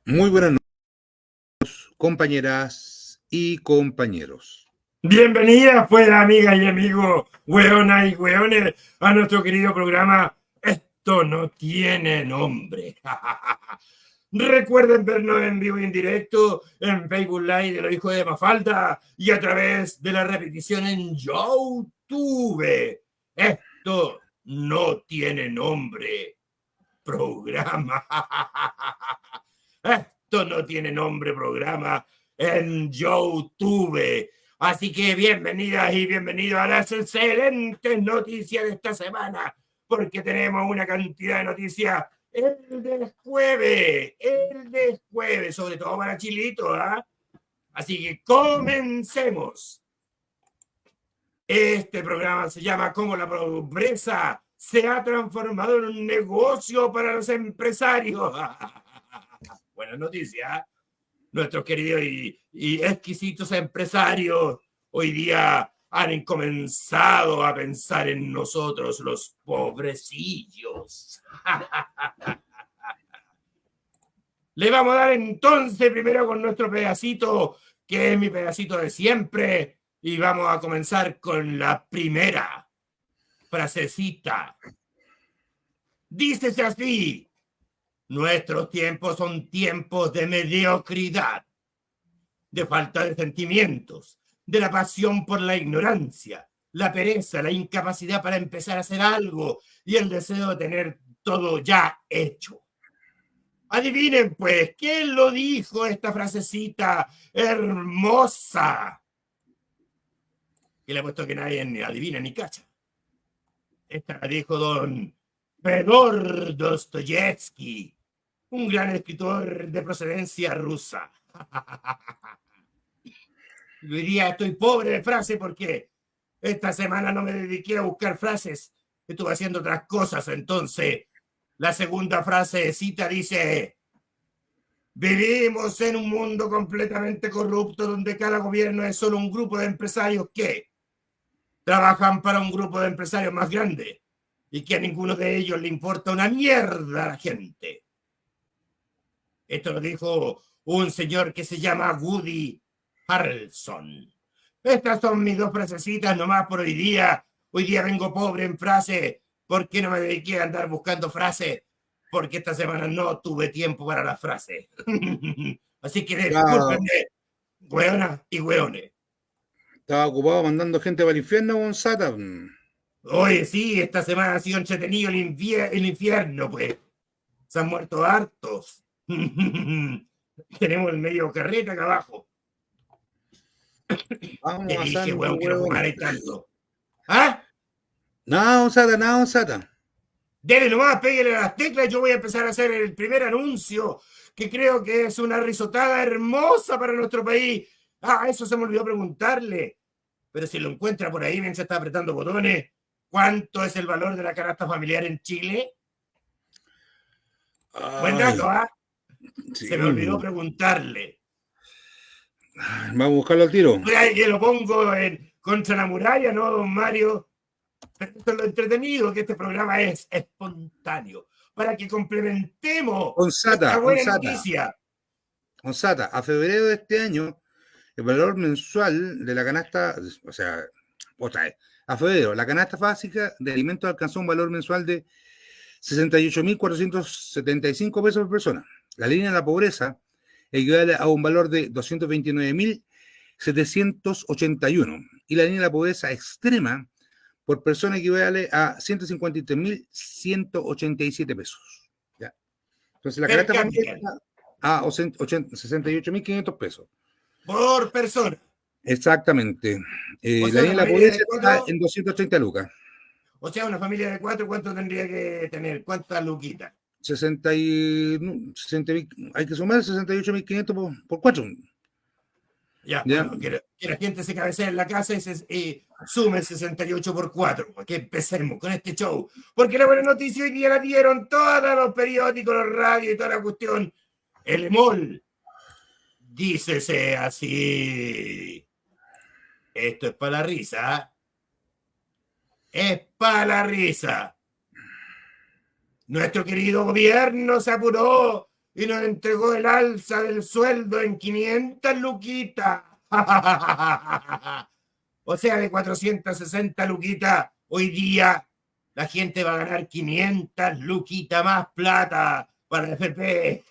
Muy buenas noches, compañeras y compañeros. Bienvenidas, pues, amigas y amigos, hueonas y hueones, a nuestro querido programa Esto no tiene nombre. Recuerden vernos en vivo y en directo en Facebook Live de los Hijos de Mafalda y a través de la repetición en YouTube. Esto no tiene nombre. Programa. Esto no tiene nombre, programa en YouTube. Así que bienvenidas y bienvenidos a las excelentes noticias de esta semana, porque tenemos una cantidad de noticias el del jueves, sobre todo para Chilito, ¿eh? Así que comencemos. Este programa se llama Cómo la pobreza se ha transformado en un negocio para los empresarios. Buena noticia. Nuestros queridos y exquisitos empresarios hoy día han comenzado a pensar en nosotros, los pobrecillos. Le vamos a dar entonces primero con nuestro pedacito, que es mi pedacito de siempre, y vamos a comenzar con la primera frasecita. Dícese así: nuestros tiempos son tiempos de mediocridad, de falta de sentimientos, de la pasión por la ignorancia, la pereza, la incapacidad para empezar a hacer algo y el deseo de tener todo ya hecho. Adivinen, pues, ¿quién lo dijo esta frasecita hermosa? Que le ha puesto que nadie ni adivina ni cacha. Esta la dijo don Fedor Dostoyevsky, un gran escritor de procedencia rusa. Yo diría, estoy pobre de frase porque esta semana no me dediqué a buscar frases, estuve haciendo otras cosas. Entonces, la segunda frasecita dice: vivimos en un mundo completamente corrupto donde cada gobierno es solo un grupo de empresarios que trabajan para un grupo de empresarios más grande y que a ninguno de ellos le importa una mierda a la gente. Esto lo dijo un señor que se llama Woody Harrelson. Estas son mis dos frasecitas nomás por hoy día. Hoy día vengo pobre en frase porque no me dediqué a andar buscando frases, porque esta semana no tuve tiempo para las frases. Así que discúlpenme, hueonas y hueones. Estaba ocupado mandando gente para el infierno, Gonzata. Oye, sí, esta semana ha sido entretenido el infierno, pues. Se han muerto hartos. Tenemos el medio carreta acá abajo. Te Vamos a dije, Santo, weón, que no huevón. fumarais tanto. ¿Ah? Nada, Gonzata, nada, Gonzata. Dele nomás, pégale a las teclas. Yo voy a empezar a hacer el primer anuncio, que creo que es una risotada hermosa para nuestro país. Ah, eso se me olvidó preguntarle. Pero si lo encuentra por ahí mientras está apretando botones, ¿cuánto es el valor de la canasta familiar en Chile? Buen Ay, dato, ¿ah? sí. Se me olvidó preguntarle. Vamos a buscarlo al tiro. Que lo pongo en contra la muralla, ¿no, don Mario? Esto es lo entretenido, que este programa es espontáneo, para que complementemos esta Gonzata, buena Gonzata, noticia. Gonzata, a febrero de este año, el valor mensual de la canasta, o sea, otra vez, a febrero, la canasta básica de alimentos alcanzó un valor mensual de 68.475 pesos por persona. La línea de la pobreza equivale a un valor de 229.781 y la línea de la pobreza extrema por persona equivale a 153.187 pesos. ¿Ya? Entonces la Per canasta familiar cápita, está a 68.500 pesos. por persona. Exactamente. O La sea, línea una de la familia pobreza de está cuatro, en 230 lucas. o sea, una familia de cuatro, ¿cuánto tendría que tener? ¿Cuántas luquitas? 60 y, 60, hay que sumar 68.500 por 4. Ya, ¿Ya? bueno, que la gente se cabecee en la casa y sume 68 por 4, para que empecemos con este show. Porque la buena noticia hoy día la dieron todos los periódicos, los radios y toda la cuestión. El EMOL, dícese así. Esto es para la risa. Es para la risa. Nuestro querido gobierno se apuró y nos entregó el alza del sueldo en 500 luquitas. O sea, de 460 luquitas, hoy día la gente va a ganar 500 luquitas más plata para el FP.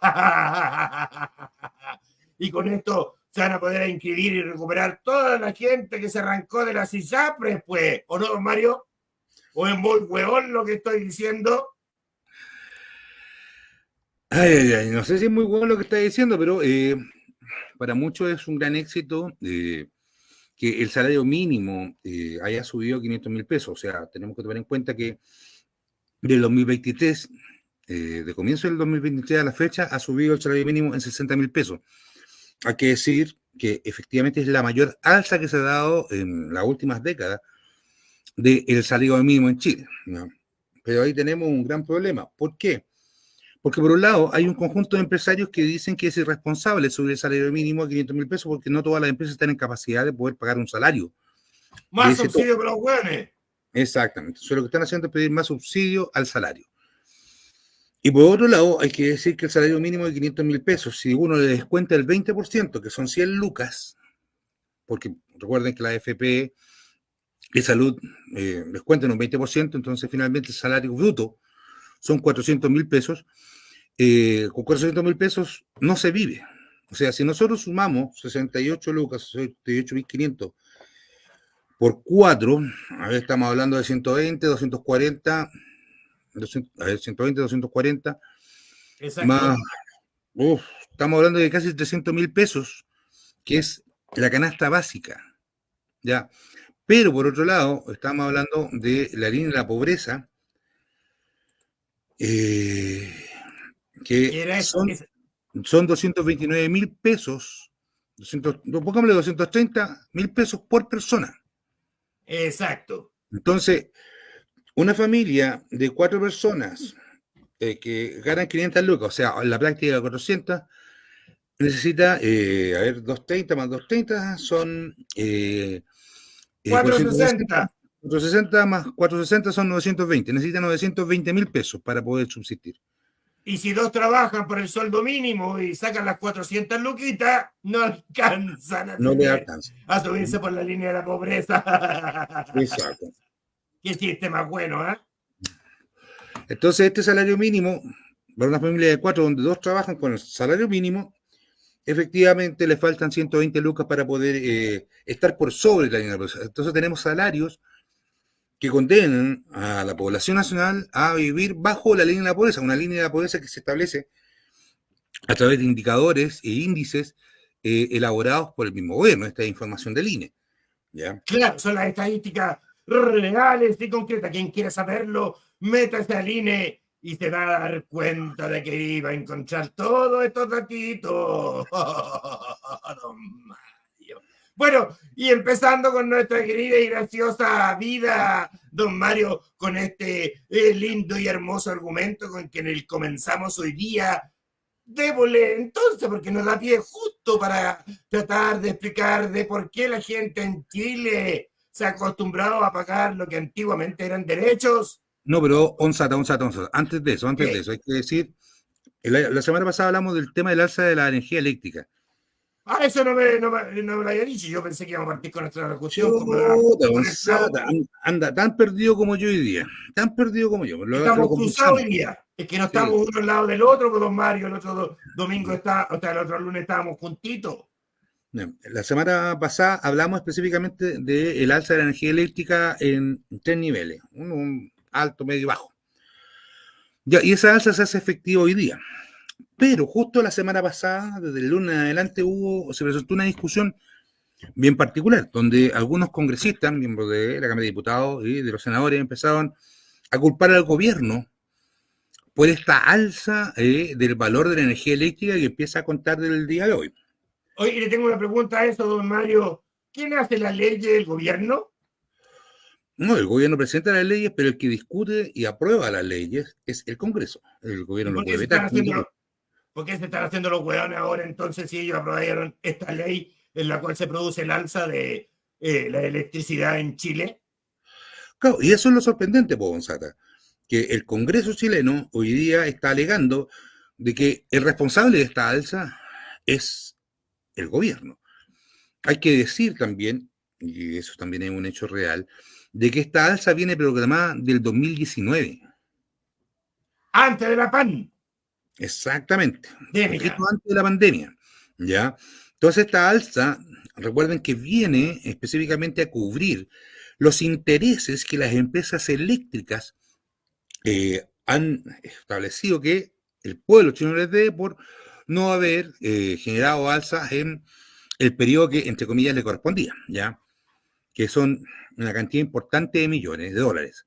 Y con esto se van a poder inscribir y recuperar toda la gente que se arrancó de las ISAPRES, pues. ¿O no, don Mario? ¿O es muy hueón lo que estoy diciendo? Ay, ay, ay, no sé si es muy bueno lo que está diciendo, pero para muchos es un gran éxito que el salario mínimo haya subido 500.000 pesos. O sea, tenemos que tomar en cuenta que del 2023, de comienzo del 2023 a la fecha, ha subido el salario mínimo en 60.000 pesos. Hay que decir que efectivamente es la mayor alza que se ha dado en las últimas décadas del salario mínimo en Chile, ¿no? Pero ahí tenemos un gran problema. ¿Por qué? Porque por un lado hay un conjunto de empresarios que dicen que es irresponsable subir el salario mínimo a 500.000 pesos porque no todas las empresas están en capacidad de poder pagar un salario de Más ese tope. subsidio para los hueones. Exactamente. Entonces lo que están haciendo es pedir más subsidio al salario. Y por otro lado, hay que decir que el salario mínimo de 500.000 pesos, si uno le descuenta el 20%, que son 100 lucas, porque recuerden que la AFP de salud descuentan un 20%, entonces finalmente el salario bruto son 400.000 pesos. Con 400.000 pesos no se vive. O sea, si nosotros sumamos 68 lucas, 68.500 por 4, a ver, estamos hablando de 120, 240, 200, a ver, 120, 240, más, Exacto. estamos hablando de casi 300.000 pesos, que es la canasta básica, ¿ya? Pero por otro lado, estamos hablando de la línea de la pobreza, Que que era son 229.000 pesos, 200, pongámosle 230.000 pesos por persona. exacto. Entonces, una familia de 4 personas que ganan 500 lucas, o sea, en la práctica 400, necesita, a ver, 230 más 230 son 460, 460. 460 más 460 son 920, necesita 920.000 pesos para poder subsistir. Y si dos trabajan por el sueldo mínimo y sacan las 400 luquitas, no alcanzan No le alcanza. a subirse por la línea de la pobreza. Exacto. Qué chiste más bueno, ¿eh? Entonces, este salario mínimo, para una familia de 4 donde 2 trabajan con el salario mínimo, efectivamente le faltan 120 lucas para poder estar por sobre la línea de pobreza. Entonces tenemos salarios que condenan a la población nacional a vivir bajo la línea de la pobreza, una línea de la pobreza que se establece a través de indicadores e índices elaborados por el mismo gobierno. Esta es información del INE. ¿Ya? Claro, son las estadísticas reales y concretas. Quien quiera saberlo, métase al INE y se va a dar cuenta de que iba a encontrar todos estos datitos. Don Mario. Bueno, y empezando con nuestra querida y graciosa vida, don Mario, con este lindo y hermoso argumento con que comenzamos hoy día. Démosle entonces, porque nos da pie justo para tratar de explicar de por qué la gente en Chile se ha acostumbrado a pagar lo que antiguamente eran derechos. No, pero Onsata. Antes de eso, ¿Qué? hay que decir, la semana pasada hablamos del tema del alza de la energía eléctrica. Ah, eso no me lo había dicho. Yo pensé que íbamos a partir con nuestra cuestión Chuta, con el clavo. Gonzata, anda tan perdido como yo hoy día, tan perdido como yo, lo Estamos cruzados conversamos. hoy día. Es que no Sí. estamos uno al lado del otro, pues don Mario, el otro domingo está, o sea, el otro lunes estábamos juntitos. La semana pasada hablamos específicamente del alza de la energía eléctrica en 3 niveles, un alto, medio y bajo. Ya, y esa alza se hace efectiva hoy día. Pero justo la semana pasada, desde el lunes en adelante, se presentó una discusión bien particular, donde algunos congresistas, miembros de la Cámara de Diputados y de los senadores, empezaron a culpar al gobierno por esta alza del valor de la energía eléctrica que empieza a contar del día de hoy. Oye, le tengo una pregunta a eso, don Mario. ¿Quién hace la ley del gobierno? No, el gobierno presenta las leyes, pero el que discute y aprueba las leyes es el Congreso. El ¿Y gobierno lo por qué puede se vetar. están haciendo, por qué se están haciendo los hueones ahora entonces si ellos aprobaron esta ley en la cual se produce el alza de la electricidad en Chile? Claro, y eso es lo sorprendente, Gonzata, que el Congreso chileno hoy día está alegando de que el responsable de esta alza es el gobierno. Hay que decir también, y eso también es un hecho real, de que esta alza viene programada del 2019. Antes de la pan. Exactamente, un poquito Pandemia. antes de la pandemia, ¿ya? Entonces esta alza, recuerden que viene específicamente a cubrir los intereses que las empresas eléctricas han establecido que el pueblo chino les debe por no haber generado alzas en el periodo que, entre comillas, le correspondía, ¿ya? Que son una cantidad importante de millones de dólares.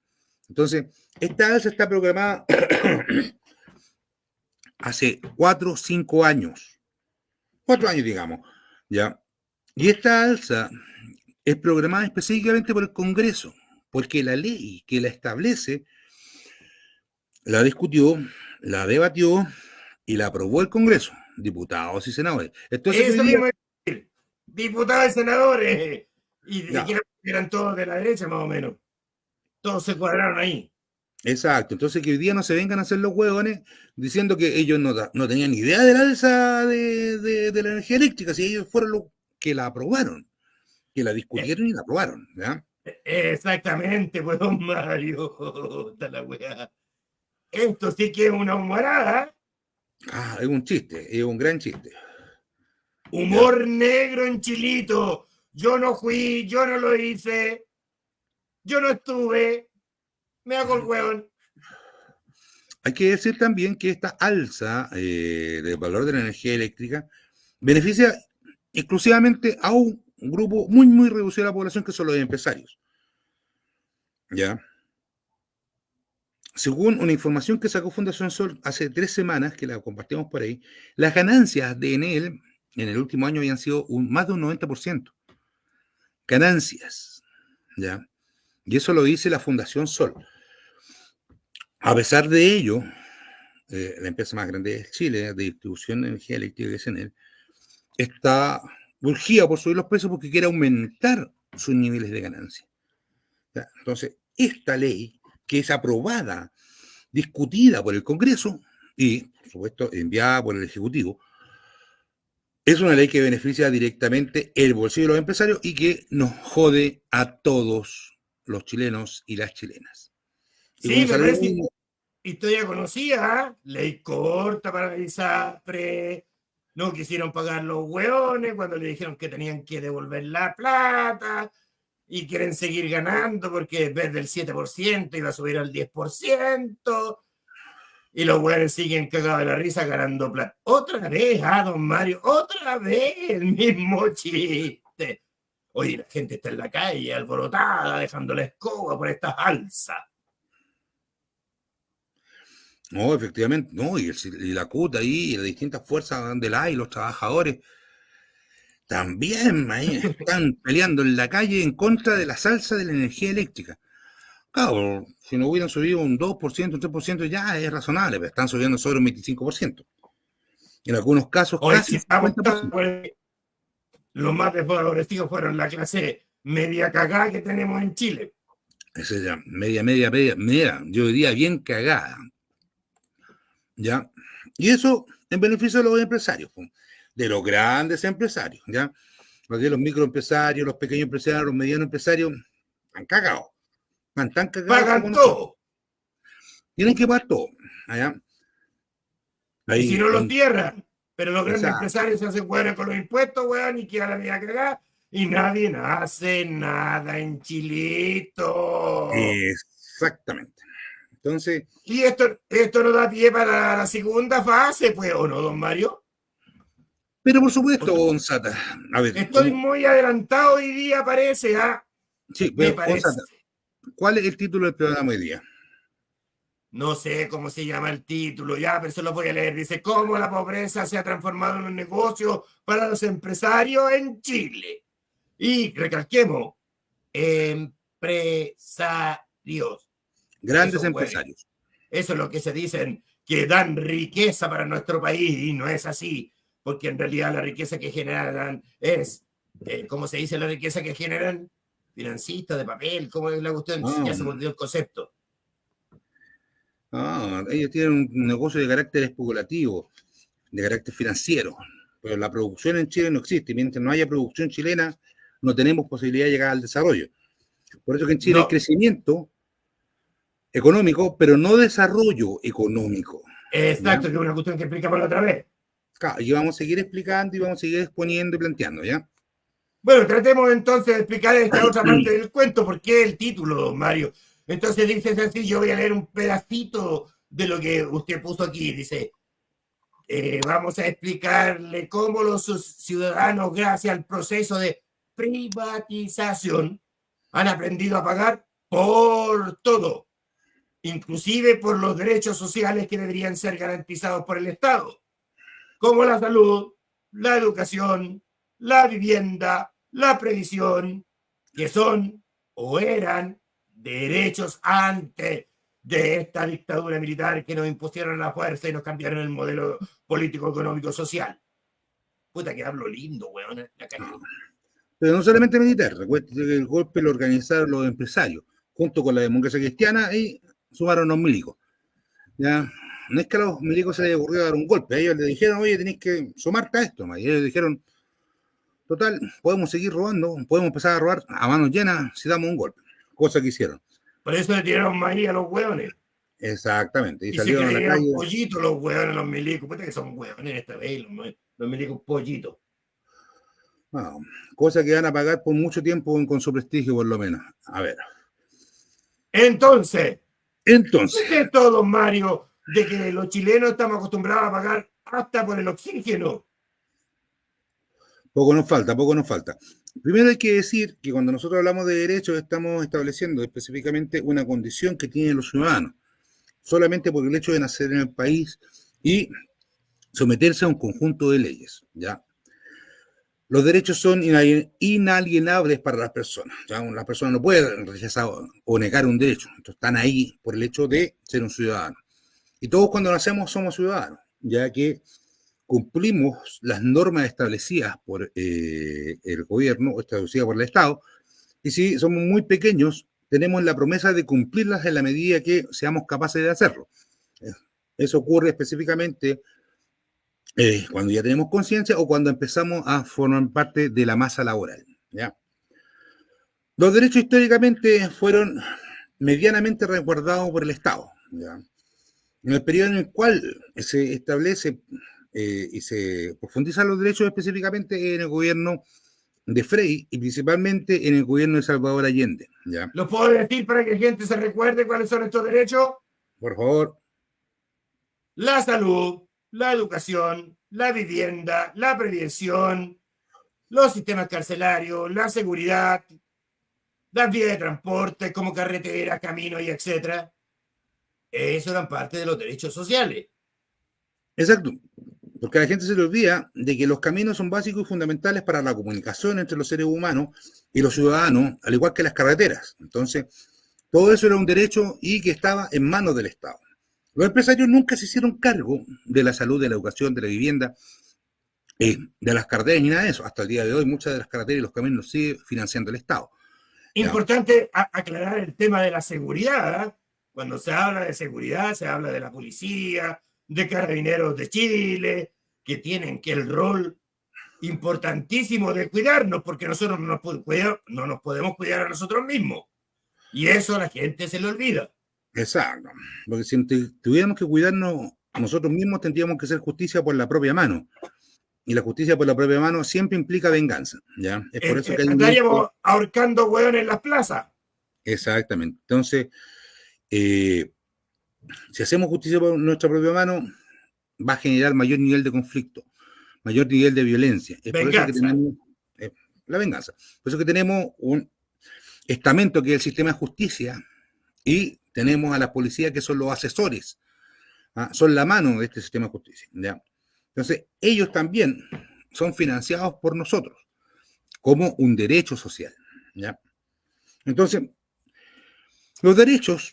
Entonces, esta alza está programada hace 4 o 5 años, 4 años, digamos, ¿ya? Y esta alza es programada específicamente por el Congreso, porque la ley que la establece la discutió, la debatió y la aprobó el Congreso, diputados y senadores. Entonces, que hoy Eso día, mismo es decir, diputados y senadores. Y ya, eran todos de la derecha, más o menos. Todos se cuadraron ahí. exacto. Entonces, que hoy día no se vengan a hacer los huevones diciendo que ellos no tenían ni idea de la alza de la energía eléctrica, si ellos fueron los que la aprobaron, que la Eh, discutieron y la aprobaron, ¿ya? Exactamente, pues, don Mario. Está la weá. Esto sí que es una humorada. Ah, es un chiste, es un gran chiste, ¿ya? Humor negro en Chilito. Yo no fui, yo no lo hice, yo no estuve. Me hago el hueón. Hay que decir también que esta alza del valor de la energía eléctrica beneficia exclusivamente a un grupo muy, muy reducido de la población, que son los empresarios, ¿ya? Según una información que sacó Fundación Sol hace 3 semanas, que la compartimos por ahí, las ganancias de Enel en el último año habían sido más de un 90%. Ganancias, ¿ya? Y eso lo dice la Fundación Sol. A pesar de ello, la empresa más grande de Chile de distribución de energía eléctrica, que es Enel, está urgida por subir los precios porque quiere aumentar sus niveles de ganancia. Entonces, esta ley, que es aprobada, discutida por el Congreso y, por supuesto, enviada por el Ejecutivo, es una ley que beneficia directamente el bolsillo de los empresarios y que nos jode a todos los chilenos y las chilenas. Y Sí, como pero salió es historia conocida. ¿Eh? Ley corta para el ISAPRE. No quisieron pagar los hueones cuando le dijeron que tenían que devolver la plata y quieren seguir ganando porque en vez del 7% iba a subir al 10%. Y los güeyes siguen cagados de la risa ganando plata. Otra vez, don Mario, otra vez el mismo chiste. Oye, la gente está en la calle alborotada, dejando la escoba por estas alzas. no, efectivamente, no, y la CUT ahí, y las distintas fuerzas del AI, los trabajadores, también ahí están peleando en la calle en contra de la salsa de la energía eléctrica. Claro, si no hubieran subido un 2%, un 3% ya es razonable, pero están subiendo sobre un 25%. En algunos casos Hoy casi si un estamos 50%. los más desfavorecidos fueron la clase media cagada que tenemos en Chile. Esa es ya media, yo diría bien cagada. ¿Ya? Y eso en beneficio de los empresarios, de los grandes empresarios, ¿ya? Porque los microempresarios, los pequeños empresarios, los medianos empresarios, han cagado. Están tan cagados como Pagan nosotros. todo. Tienen que pagar todo. ¿Ya? Y si Ahí, no los cierran, pero los grandes esa, empresarios se hacen hueones con los impuestos, weón, y queda la vida cagada. Y nadie hace nada en Chilito. exactamente. Entonces, Y esto no da pie para la segunda fase, pues, ¿o no, don Mario? pero por supuesto, Gonzata, a ver, Estoy muy adelantado hoy día, parece, ¿ah? sí, Me pero parece. Gonzata, ¿cuál es el título del programa hoy día? No sé cómo se llama el título, ya, pero se lo voy a leer. Dice, ¿cómo la pobreza se ha transformado en un negocio para los empresarios en Chile? Y recalquemos, empresarios. Grandes Eso, bueno, empresarios. eso es lo que se dicen, que dan riqueza para nuestro país, y no es así, porque en realidad la riqueza que generan es, ¿cómo se dice la riqueza que generan? , financista, de papel, ¿cómo es la cuestión? Ah, Ya se volvió el concepto. Ellos tienen un negocio de carácter especulativo, de carácter financiero, pero la producción en Chile no existe. Mientras no haya producción chilena, no tenemos posibilidad de llegar al desarrollo. Por eso que en Chile hay No, crecimiento económico, pero no desarrollo económico. ¿Ya? exacto, que es una cuestión que explicamos la otra vez. Claro, y vamos a seguir explicando y vamos a seguir exponiendo y planteando, ¿ya? Bueno, tratemos entonces de explicar esta otra parte del cuento, porque el título, don Mario. Entonces dice así, yo voy a leer un pedacito de lo que usted puso aquí. Dice, vamos a explicarle cómo los ciudadanos, gracias al proceso de privatización, han aprendido a pagar por todo, inclusive por los derechos sociales que deberían ser garantizados por el Estado, como la salud, la educación, la vivienda, la previsión, que son o eran derechos antes de esta dictadura militar que nos impusieron la fuerza y nos cambiaron el modelo político, económico, social. Puta que hablo lindo, weón. No. Pero no solamente militar, recuerden que el golpe lo organizaron los empresarios, junto con la democracia cristiana, y sumaron los milicos. ¿Ya? No es que a los milicos se les ocurrió dar un golpe, a ellos les dijeron, oye, tenéis que sumarte a esto, y ellos dijeron, total, podemos seguir robando, podemos empezar a robar a manos llenas si damos un golpe, cosa que hicieron. Por eso le tiraron maíz a los hueones. Exactamente, y Y se salieron a la creían calle. pollitos los hueones, los milicos. Puta que son hueones esta vez, los milicos pollitos. No, cosa que van a pagar por mucho tiempo con su prestigio, por lo menos. A ver. Entonces, Entonces, ¿qué es esto, don Mario, de que los chilenos estamos acostumbrados a pagar hasta por el oxígeno? poco nos falta, poco nos falta. Primero hay que decir que cuando nosotros hablamos de derechos estamos estableciendo específicamente una condición que tienen los ciudadanos, solamente por el hecho de nacer en el país y someterse a un conjunto de leyes, ¿ya? Los derechos son inalienables para las personas. ¿Ya? Las personas no pueden rechazar o negar un derecho. Entonces, están ahí por el hecho de ser un ciudadano. Y todos cuando nacemos somos ciudadanos, ya que cumplimos las normas establecidas por el gobierno, establecidas por el Estado, y si somos muy pequeños, tenemos la promesa de cumplirlas en la medida que seamos capaces de hacerlo. Eso ocurre específicamente cuando ya tenemos conciencia o cuando empezamos a formar parte de la masa laboral. ¿Ya? Los derechos históricamente fueron medianamente resguardados por el Estado. ¿Ya? En el periodo en el cual se establece y se profundizan los derechos específicamente en el gobierno de Frei y principalmente en el gobierno de Salvador Allende. ¿Ya? ¿Lo puedo decir para que la gente se recuerde cuáles son estos derechos? Por favor. La salud, la educación, la vivienda, la prevención, los sistemas carcelarios, la seguridad, las vías de transporte como carreteras, caminos y etcétera. Eso eran parte de los derechos sociales. Exacto. Porque a la gente se le olvida de que los caminos son básicos y fundamentales para la comunicación entre los seres humanos y los ciudadanos, al igual que las carreteras. Entonces, todo eso era un derecho y que estaba en manos del Estado. Los empresarios nunca se hicieron cargo de la salud, de la educación, de la vivienda, de las carreteras ni nada de eso. Hasta el día de hoy, muchas de las carreteras y los caminos los sigue financiando el Estado. Importante aclarar el tema de la seguridad. ¿Eh? Cuando se habla de seguridad, se habla de la policía, de Carabineros de Chile, que tienen que el rol importantísimo de cuidarnos, porque nosotros no nos podemos cuidar a nosotros mismos. Y eso a la gente se le olvida. Exacto. Porque si tuviéramos que cuidarnos nosotros mismos, tendríamos que hacer justicia por la propia mano. Y la justicia por la propia mano siempre implica venganza. ¿Ya? Es por eso que hay andaríamos ahorcando hueones en las plazas. Exactamente. Entonces, si hacemos justicia por nuestra propia mano, va a generar mayor nivel de conflicto, mayor nivel de violencia. Es venganza. Por eso que tenemos la venganza. Por eso que tenemos un estamento que es el sistema de justicia y tenemos a la policía que son los asesores, son la mano de este sistema de justicia. ¿Ya? Entonces, ellos también son financiados por nosotros como un derecho social. ¿Ya? Entonces, los derechos,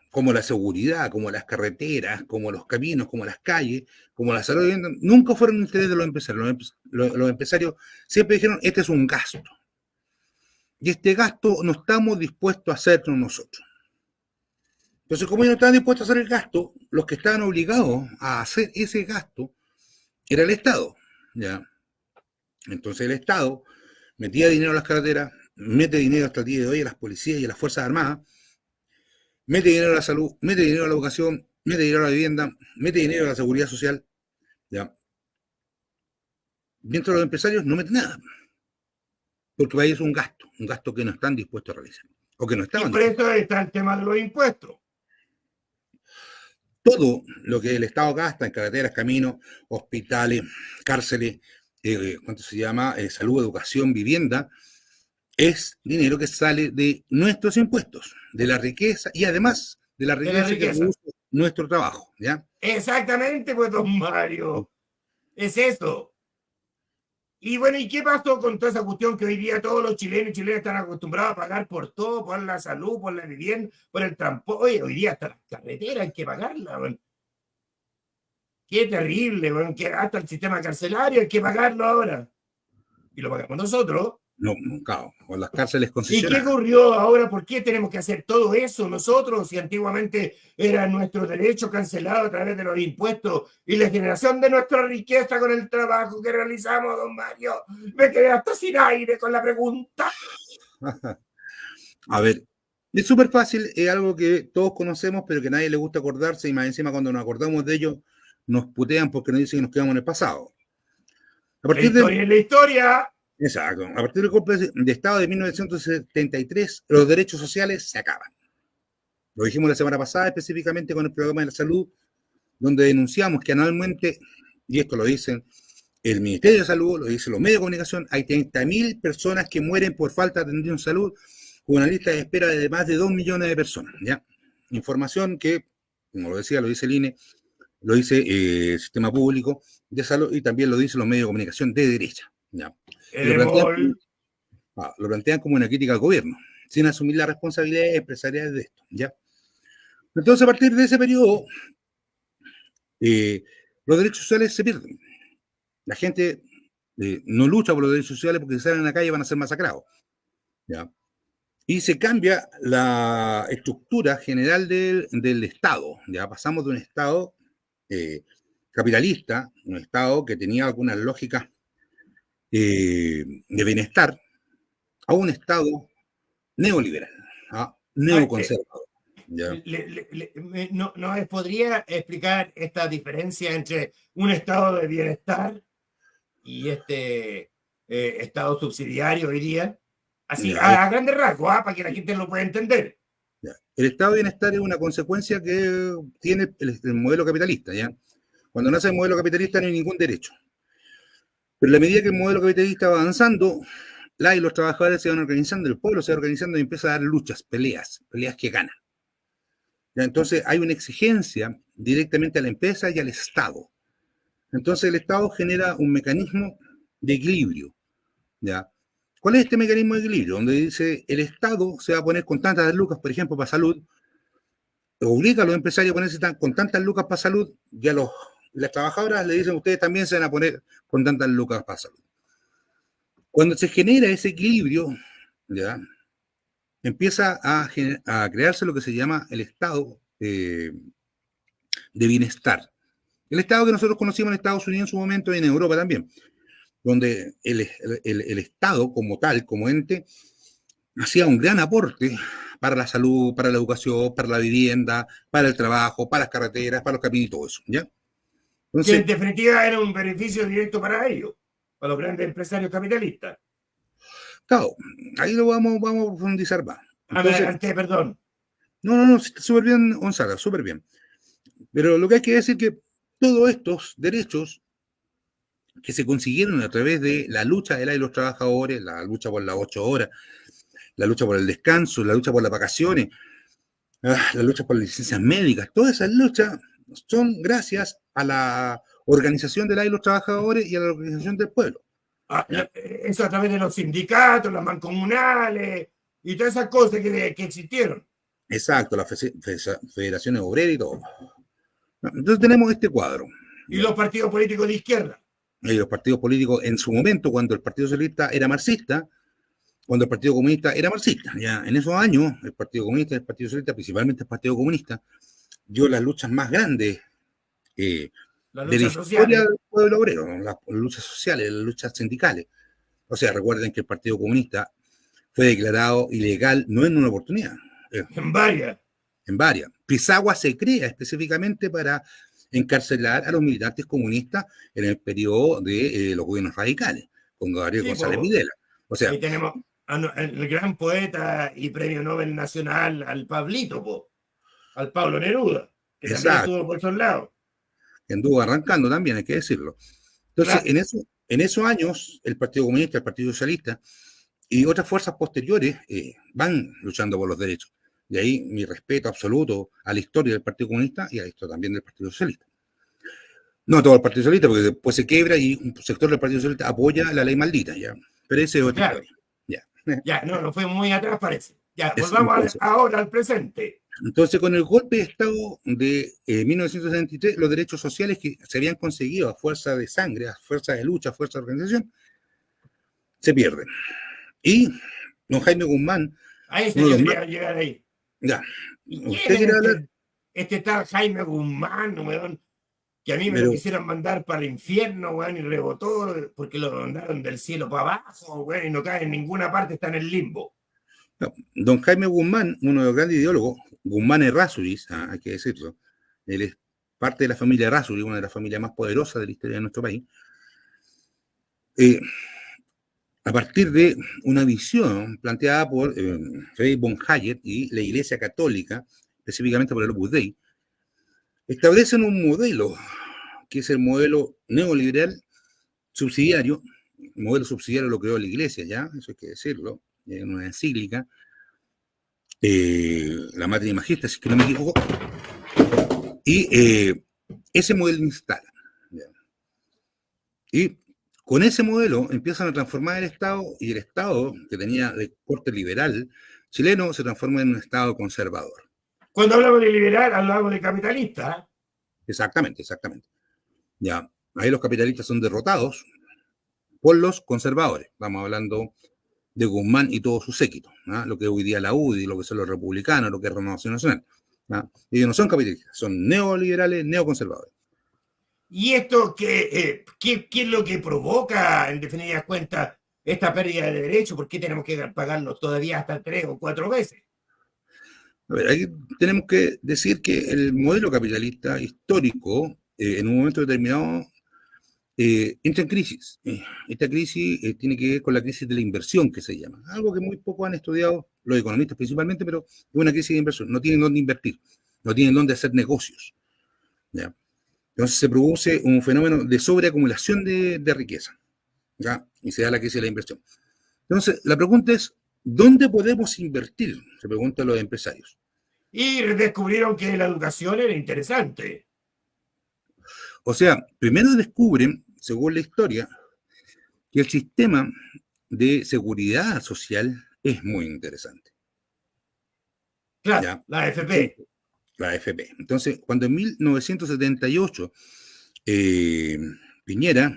como la seguridad, como las carreteras, como los caminos, como las calles, como la salud, nunca fueron interés de los empresarios. Los empresarios siempre dijeron, este es un gasto. Y este gasto no estamos dispuestos a hacerlo nosotros. Entonces, como ellos no estaban dispuestos a hacer el gasto, los que estaban obligados a hacer ese gasto era el Estado, ¿ya? Entonces el Estado metía dinero a las carreteras, mete dinero hasta el día de hoy a las policías y a las Fuerzas Armadas, mete dinero a la salud, mete dinero a la educación, mete dinero a la vivienda, mete dinero a la seguridad social, ¿ya? Mientras los empresarios no meten nada, porque para ellos es un gasto que no están dispuestos a realizar, o que no Y estaban por dispuestos. eso está el tema de los impuestos. Todo lo que el Estado gasta en carreteras, caminos, hospitales, cárceles, ¿cuánto se llama? Salud, educación, vivienda, es dinero que sale de nuestros impuestos, de la riqueza y además de la De la riqueza que riqueza. produce nuestro trabajo, ¿ya? Exactamente, pues, don Mario. Es eso. Y bueno, ¿y qué pasó con toda esa cuestión que hoy día todos los chilenos y chilenas están acostumbrados a pagar por todo, por la salud, por la vivienda, por el transporte? Oye, hoy día hasta las carreteras hay que pagarlas, bueno. Qué terrible, bueno, que hasta el sistema carcelario hay que pagarlo ahora. Y lo pagamos nosotros. No, claro, con las cárceles ¿Y qué concesionadas. ocurrió ahora? ¿Por qué tenemos que hacer todo eso nosotros si antiguamente era nuestro derecho cancelado a través de los impuestos y la generación de nuestra riqueza con el trabajo que realizamos, don Mario? Me quedé hasta sin aire con la pregunta. A ver, es súper fácil, es algo que todos conocemos, pero que a nadie le gusta acordarse, y más encima cuando nos acordamos de ello, nos putean porque nos dicen que nos quedamos en el pasado. A La partir del, historia es la historia. exacto, a partir del golpe de Estado de 1973, los derechos sociales se acaban. Lo dijimos la semana pasada, específicamente con el programa de la salud, donde denunciamos que anualmente, y esto lo dicen el Ministerio de Salud, lo dicen los medios de comunicación, hay 30.000 personas que mueren por falta de atención en salud, con una lista de espera de más de 2 millones de personas, ¿ya? Información que, como lo decía, lo dice el INE, lo dice el Sistema Público de Salud y también lo dicen los medios de comunicación de derecha, ¿ya? Y lo plantean como una crítica al gobierno, sin asumir las responsabilidades empresariales de esto, ¿ya? Entonces, a partir de ese periodo, los derechos sociales se pierden. La gente no lucha por los derechos sociales porque si salen a la calle van a ser masacrados, ¿ya? Y se cambia la estructura general del Estado, ya pasamos de un Estado capitalista, un Estado que tenía algunas lógicas de bienestar, a un Estado neoliberal, neoconservador. ¿Ya? ¿No podría explicar esta diferencia entre un estado de bienestar y este estado subsidiario hoy día? Así, a grandes rasgos, para que la gente lo pueda entender. Ya. El estado de bienestar es una consecuencia que tiene el modelo capitalista, ¿ya? Cuando nace el modelo capitalista no hay ningún derecho. Pero a la medida que el modelo capitalista va avanzando, y los trabajadores se van organizando, el pueblo se va organizando y empieza a dar luchas, peleas que ganan. ¿Ya? Entonces hay una exigencia directamente a la empresa y al Estado. Entonces el Estado genera un mecanismo de equilibrio, ¿ya? ¿Cuál es este mecanismo de equilibrio? Donde dice el Estado se va a poner con tantas lucas, por ejemplo, para salud, obliga a los empresarios a ponerse con tantas lucas para salud, y a las trabajadoras le dicen ustedes también se van a poner con tantas lucas para salud. Cuando se genera ese equilibrio, ¿ya? Empieza a crearse lo que se llama el estado de bienestar. El estado que nosotros conocimos en Estados Unidos en su momento y en Europa también, donde el Estado como tal, como ente, hacía un gran aporte para la salud, para la educación, para la vivienda, para el trabajo, para las carreteras, para los caminos y todo eso, ¿ya? Entonces, que en Entonces, definitiva era un beneficio directo para ellos, para los grandes empresarios capitalistas. claro, ahí lo vamos a profundizar más. Entonces, Perdón. no, súper bien, Gonzaga, súper bien. Pero lo que hay que decir es que todos estos derechos que se consiguieron a través de la lucha de los trabajadores, la lucha por las 8 horas, la lucha por el descanso, la lucha por las vacaciones, la lucha por las licencias médicas, todas esas luchas son gracias a la organización de los trabajadores y a la organización del pueblo. Eso a través de los sindicatos, las mancomunales y todas esas cosas que existieron. Exacto, las federaciones obreras y todo. Entonces tenemos este cuadro. Y los partidos políticos de izquierda. Y los partidos políticos en su momento, cuando el Partido Socialista era marxista, cuando el Partido Comunista era marxista. Ya en esos años, el Partido Comunista y el Partido Socialista, principalmente el Partido Comunista, dio las luchas más grandes Las de la luchas historia sociales. del pueblo obrero, ¿no? Las luchas sociales, las luchas sindicales. O sea, recuerden que el Partido Comunista fue declarado ilegal no en una oportunidad, En varias. en varias. Pisagua se crea específicamente para encarcelar a los militantes comunistas en el periodo de los gobiernos radicales, con Gabriel Sí, González pues, Videla. O sea, ahí tenemos el gran poeta y premio Nobel Nacional al Pablito, po, al Pablo Neruda, que también exacto, estuvo por esos lados. que anduvo arrancando también, hay que decirlo. Entonces, Claro, en esos años, el Partido Comunista, el Partido Socialista y otras fuerzas posteriores van luchando por los derechos. De ahí mi respeto absoluto a la historia del Partido Comunista y a esto también del Partido Socialista. No todo el Partido Socialista, porque después se quiebra y un sector del Partido Socialista apoya la ley maldita, ya. Pero esa es otra claro. historia. Ya. Ya, no, no fue muy atrás, parece. Ya, Entonces, ahora al presente. entonces, con el golpe de Estado de 1963, los derechos sociales que se habían conseguido a fuerza de sangre, a fuerza de lucha, a fuerza de organización, se pierden. Y don Jaime Guzmán, A ese uno de yo los más... quería llegar ahí. Ya, ¿Y quién usted es quiere hablar, este tal Jaime Guzmán, weón? Que a mí me lo pero quisieran mandar para el infierno, weón, y rebotó porque lo mandaron del cielo para abajo, weón, y no cae en ninguna parte, está en el limbo. no, don Jaime Guzmán, uno de los grandes ideólogos, Guzmán Errázuriz, hay que decirlo, él es parte de la familia Errázuriz, una de las familias más poderosas de la historia de nuestro país, a partir de una visión planteada por Friedrich von Hayek y la Iglesia Católica, específicamente por el Opus Dei, establecen un modelo que es el modelo neoliberal subsidiario. El modelo subsidiario lo creó la Iglesia, ya, eso hay que decirlo, en una encíclica, la Mater Magistris, si es que no me equivoco, y ese modelo instala. ¿Ya? Y con ese modelo empiezan a transformar el Estado, y el Estado, que tenía de corte liberal chileno, se transforma en un Estado conservador. Cuando hablamos de liberal, hablamos de capitalista. Exactamente, exactamente. Ya, ahí los capitalistas son derrotados por los conservadores. Estamos hablando de Guzmán y todo su séquito, ¿no? Lo que es hoy día la UDI, lo que son los republicanos, lo que es Renovación Nacional. ¿No? Ellos no son capitalistas, son neoliberales, neoconservadores. ¿Y esto qué es lo que provoca, en definidas cuentas, esta pérdida de derechos? ¿Por qué tenemos que pagarlos todavía hasta 3 o 4 veces? A ver, aquí tenemos que decir que el modelo capitalista histórico, en un momento determinado, entra en crisis. Esta crisis tiene que ver con la crisis de la inversión, que se llama. Algo que muy poco han estudiado los economistas principalmente, pero es una crisis de inversión. No tienen dónde invertir, no tienen dónde hacer negocios. ¿Ya? Entonces se produce un fenómeno de sobreacumulación de riqueza, ¿ya? Y se da la crisis de la inversión. Entonces, la pregunta es, ¿dónde podemos invertir? Se preguntan los empresarios. Y descubrieron que la educación era interesante. O sea, primero descubren, según la historia, que el sistema de seguridad social es muy interesante. Claro, ¿Ya? la AFP. La AFP. Entonces, cuando en 1978 Piñera,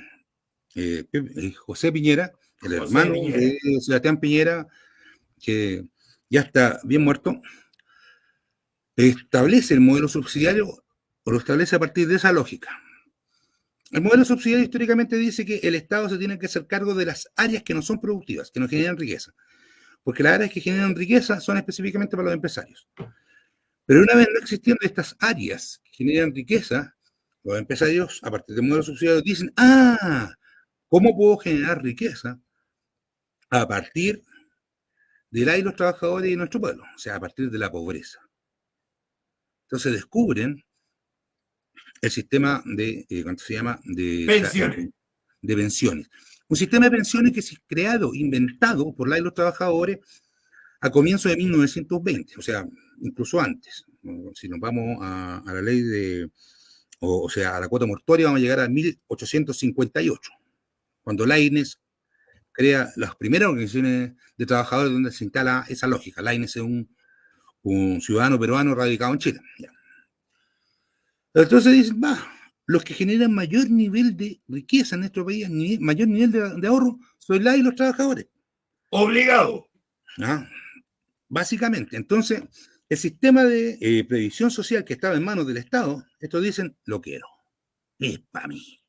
José Piñera, el José hermano Piñera. de Sebastián Piñera, que ya está bien muerto, establece el modelo subsidiario, o lo establece a partir de esa lógica. El modelo subsidiario históricamente dice que el Estado se tiene que hacer cargo de las áreas que no son productivas, que no generan riqueza, porque las áreas que generan riqueza son específicamente para los empresarios. Pero una vez no existiendo estas áreas que generan riqueza, los empresarios, a partir del modelo subsidiario, dicen, ¿cómo puedo generar riqueza a partir del aire de los trabajadores y nuestro pueblo? O sea, a partir de la pobreza. Entonces descubren el sistema de, ¿cuánto se llama? Pensiones. De pensiones. Un sistema de pensiones que se ha creado, inventado por la de los trabajadores a comienzos de 1920, o sea, incluso antes. Si nos vamos a la ley de, o sea, a la cuota mortuoria, vamos a llegar a 1858, cuando Lainez crea las primeras organizaciones de trabajadores donde se instala esa lógica. Lainez es un ciudadano peruano radicado en Chile. Ya. Entonces dicen, los que generan mayor nivel de riqueza en nuestro país, mayor nivel de ahorro, son la y los trabajadores. Obligado. ¿Ah? Básicamente, entonces, el sistema de previsión social que estaba en manos del Estado, estos dicen, lo quiero, es para mí.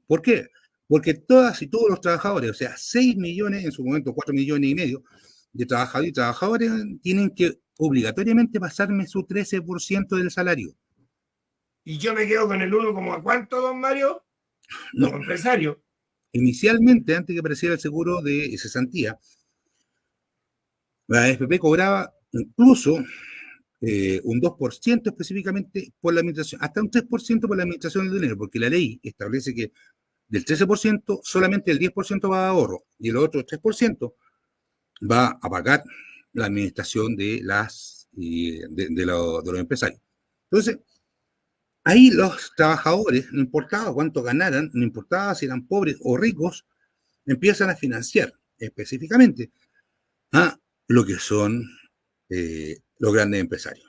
¿Por qué? Porque todas y todos los trabajadores, o sea, 6 millones, en su momento 4 millones y medio de trabajadores y trabajadores, tienen que obligatoriamente pasarme su 13% del salario. Y yo me quedo con el 1, ¿cuánto, don Mario? No, Como empresario. inicialmente, antes que apareciera el seguro de cesantía, la AFP cobraba incluso un 2% específicamente por la administración, hasta un 3% por la administración del dinero, porque la ley establece que del 13% solamente el 10% va a ahorro y el otro 3% va a pagar la administración de los empresarios. Entonces, ahí los trabajadores, no importaba cuánto ganaran, no importaba si eran pobres o ricos, empiezan a financiar específicamente a lo que son los grandes empresarios.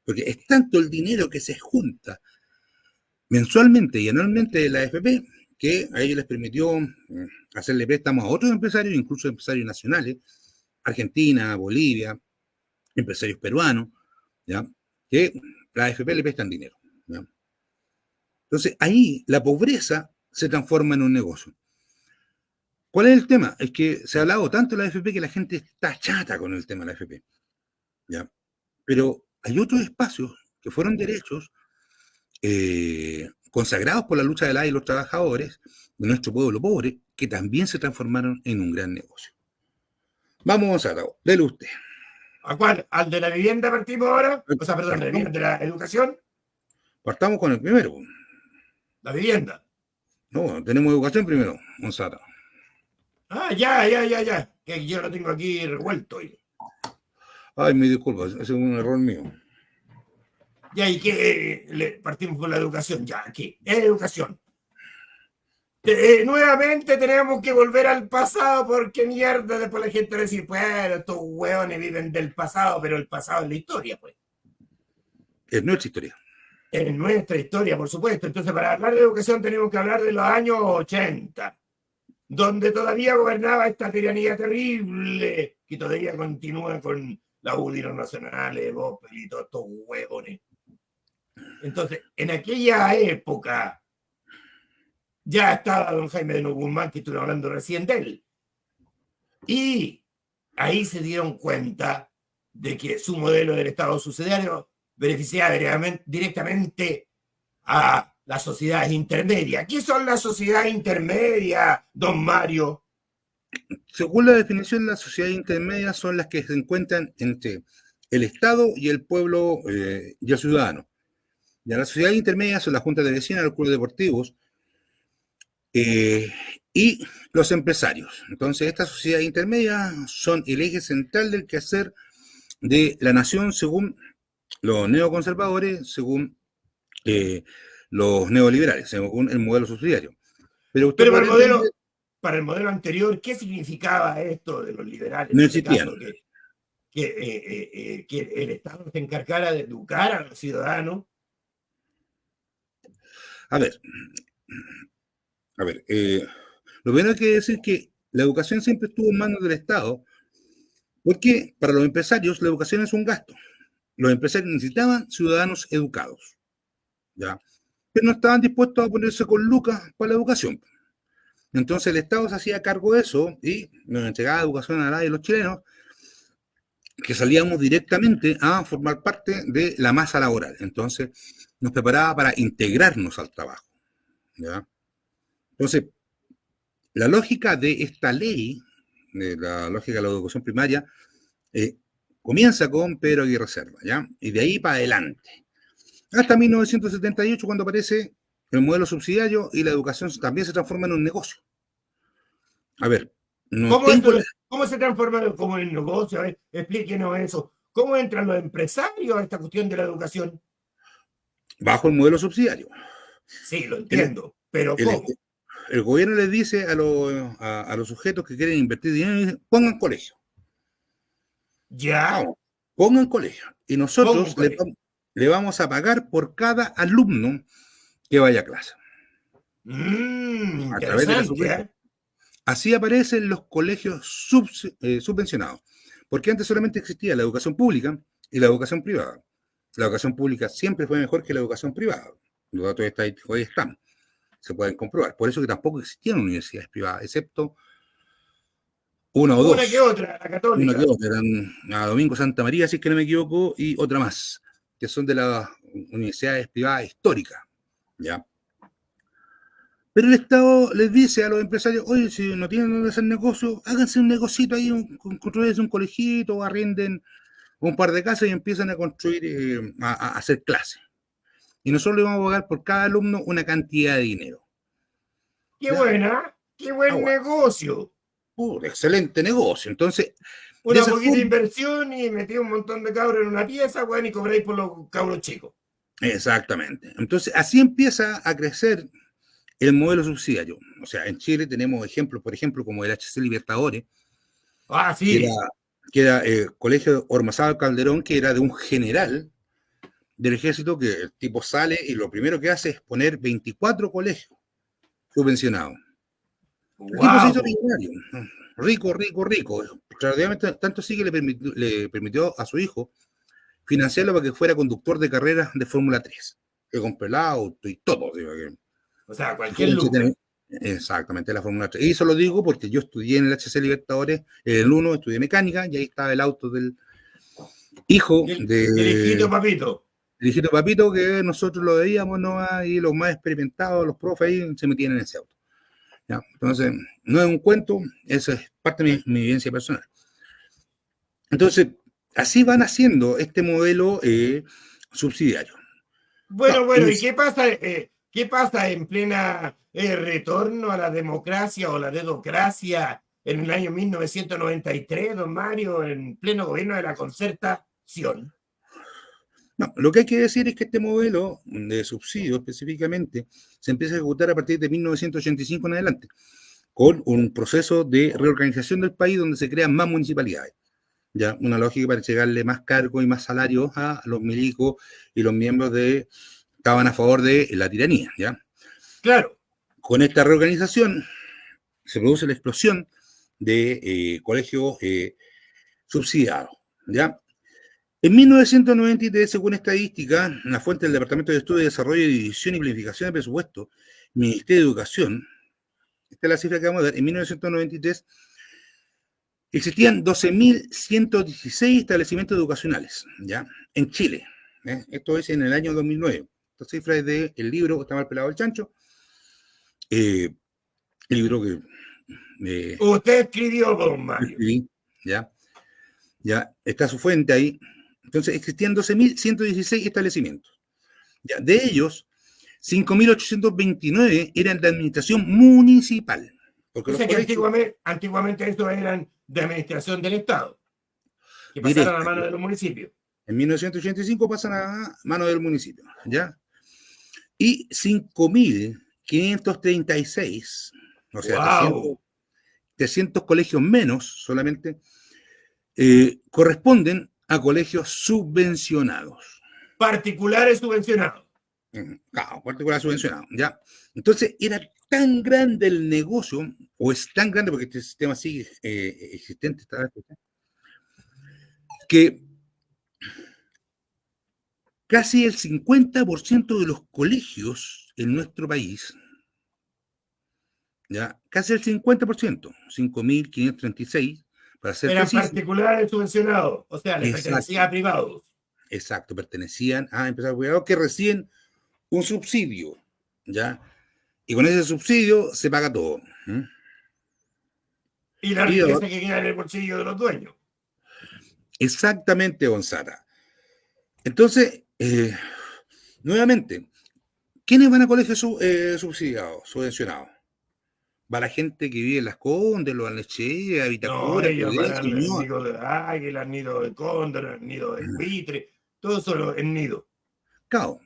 Porque es tanto el dinero que se junta mensualmente y anualmente de la AFP que a ellos les permitió hacerle préstamos a otros empresarios, incluso empresarios nacionales, Argentina, Bolivia, empresarios peruanos, ¿ya? Que la AFP le prestan dinero. ¿Ya? Entonces ahí la pobreza se transforma en un negocio. ¿Cuál es el tema? Es que se ha hablado tanto de la AFP que la gente está chata con el tema de la AFP. ¿Ya? Pero hay otros espacios que fueron derechos consagrados por la lucha de la y los trabajadores de nuestro pueblo pobre, que también se transformaron en un gran negocio. Vamos a dele usted. ¿A cuál? ¿Al de la vivienda partimos ahora? O sea, perdón, de la educación. Partamos con el primero. La vivienda. No, tenemos educación primero, Gonzalo. Ah, ya. Que yo lo tengo aquí revuelto. Ay, me disculpa, ese es un error mío. Ya, ¿y qué? Partimos con la educación. Ya, aquí. Educación. Nuevamente tenemos que volver al pasado porque mierda, después la gente va a decir, bueno, estos hueones viven del pasado, pero el pasado es la historia, pues. Es nuestra historia. En nuestra historia, por supuesto. Entonces, para hablar de educación tenemos que hablar de los años 80, donde todavía gobernaba esta tiranía terrible que todavía continúa con la UDI, los nacionales, Boppel y todos estos huevones. Entonces, en aquella época ya estaba don Jaime de Guzmán, que estuve hablando recién de él. Y ahí se dieron cuenta de que su modelo del Estado subsidiario beneficiaba directamente a las sociedades intermedias. ¿Qué son las sociedades intermedias, don Mario? Según la definición, las sociedades intermedias son las que se encuentran entre el Estado y el pueblo y el ciudadano. Ya las sociedades intermedias son las juntas de vecinos, los clubes deportivos y los empresarios. Entonces, estas sociedades intermedias son el eje central del quehacer de la nación según los neoconservadores, según los neoliberales, según el modelo subsidiario. Pero usted Pero puede entender, para el modelo anterior, ¿qué significaba esto de los liberales? no En este existían. caso, que el Estado se encargara de educar a los ciudadanos. A ver, lo primero que decir es que la educación siempre estuvo en manos del Estado, porque para los empresarios la educación es un gasto. Los empresarios necesitaban ciudadanos educados, ¿ya? Pero no estaban dispuestos a ponerse con lucas para la educación. Entonces el Estado se hacía cargo de eso y nos entregaba educación a la de los chilenos, que salíamos directamente a formar parte de la masa laboral. Entonces nos preparaba para integrarnos al trabajo, ¿ya? Entonces, la lógica de esta ley, de la lógica de la educación primaria, comienza con Pedro Aguirre Cerda, ¿ya? Y de ahí para adelante. Hasta 1978, cuando aparece el modelo subsidiario y la educación también se transforma en un negocio. A ver, no tengo la... ¿Cómo se transforma como en negocio? A ver, explíquenos eso. ¿Cómo entran los empresarios a esta cuestión de la educación? Bajo el modelo subsidiario. Sí, lo entiendo, pero ¿cómo? El gobierno les dice a los sujetos que quieren invertir dinero, pongan colegio. Ya. Vamos, pongan colegio. Y nosotros le vamos a pagar por cada alumno que vaya a clase. Interesante, ¿eh? Así aparecen los colegios subvencionados, porque antes solamente existía la educación pública y la educación privada. La educación pública siempre fue mejor que la educación privada. Los datos estadísticos ahí están, se pueden comprobar. Por eso que tampoco existían universidades privadas, excepto una o Una que dos. otra, la Una que católica. otra, eran a Domingo Santa María, si es que no me equivoco, y otra más, que son de las universidades privadas históricas, ¿ya? Pero el Estado les dice a los empresarios, oye, si no tienen dónde hacer negocio, háganse un negocito ahí, construyanse un colegito, arrienden un par de casas y empiezan a construir, a hacer clases. Y nosotros le vamos a pagar por cada alumno una cantidad de dinero. Qué ¿Ya? buena, qué buen Bueno, negocio. excelente negocio. Entonces, de Una esa poquita de forma, inversión y metí un montón de cabros en una pieza, weón, y cobráis por los cabros chicos. exactamente. Entonces, así empieza a crecer el modelo subsidiario. O sea, en Chile tenemos ejemplos, por ejemplo, como el HC Libertadores, Ah, que era, sí. Colegio Ormazábal Calderón, que era de un general del ejército, que el tipo sale y lo primero que hace es poner 24 colegios subvencionados. El tipo se hizo Wow. millonario, rico, rico, rico. Extraordinariamente, tanto sí que le permitió a su hijo financiarlo para que fuera conductor de carreras de Fórmula 3, que compró el auto y todo. Digo, O sea, que cualquier fuera lujo. exactamente, la Fórmula 3. Y eso lo digo porque yo estudié en el HC Libertadores, en el 1 estudié mecánica, y ahí estaba el auto del hijo El hijito de papito. el hijito Papito, que nosotros lo veíamos, ¿no? Y los más experimentados, los profes ahí, se metían en ese auto. ¿Ya? Entonces, no es un cuento, eso es parte de mi vivencia personal. Entonces, así van haciendo este modelo subsidiario. Bueno, Claro, bueno, ¿y qué pasa en plena retorno a la democracia o la dedocracia en el año 1993, don Mario, en pleno gobierno de la concertación? no, lo que hay que decir es que este modelo de subsidio específicamente se empieza a ejecutar a partir de 1985 en adelante, con un proceso de reorganización del país donde se crean más municipalidades. ¿Ya? Una lógica para llegarle más cargos y más salarios a los milicos y los miembros de estaban a favor de la tiranía. ¿Ya? Claro. Con esta reorganización se produce la explosión de colegios subsidiados. ¿Ya? En 1993, según estadística, la fuente del Departamento de Estudio, Desarrollo, División y Planificación de Presupuesto, Ministerio de Educación, esta es la cifra que vamos a dar, en 1993 existían 12.116 establecimientos educacionales, ¿ya? En Chile. Esto es en el año 2009. Esta cifra es del libro Está mal pelado el chancho, el libro que Usted escribió, don Mario. escribí, ¿ya? Ya está su fuente ahí. Entonces existían 12.116 establecimientos. ¿Ya? De ellos, 5.829 eran de administración municipal. Porque O los sea que colegios antiguamente estos eran de administración del Estado, que pasaron a directas, manos de los municipios. en 1985 pasan a mano del municipio, ¿ya? Y 5.536, o sea, ¡Wow! 300 colegios menos solamente, corresponden a colegios subvencionados. Particulares subvencionados. Claro, particular subvencionado, ¿ya? Entonces, era tan grande el negocio, o es tan grande porque este sistema sigue existente, que casi el 50% de los colegios en nuestro país, ¿ya? Casi el 50%, 5.536, para ser Eran preciso, particulares subvencionados. O sea, les pertenecía exacto, a privados. exacto, pertenecían a empresarios privados que reciben un subsidio, ¿ya? Y con ese subsidio se paga todo. Y la Y riqueza que queda en el bolsillo de los dueños. exactamente, Gonzata. Entonces, nuevamente, ¿quiénes van a colegios subsidiados, subvencionados? Va la gente que vive en Las Condes, Los Alnechea, No, Vitacura, ellos van Prudencia, al Ñuñoa. nido de águila, al nido de cóndor, al nido de buitre, todo solo en nido. Claro.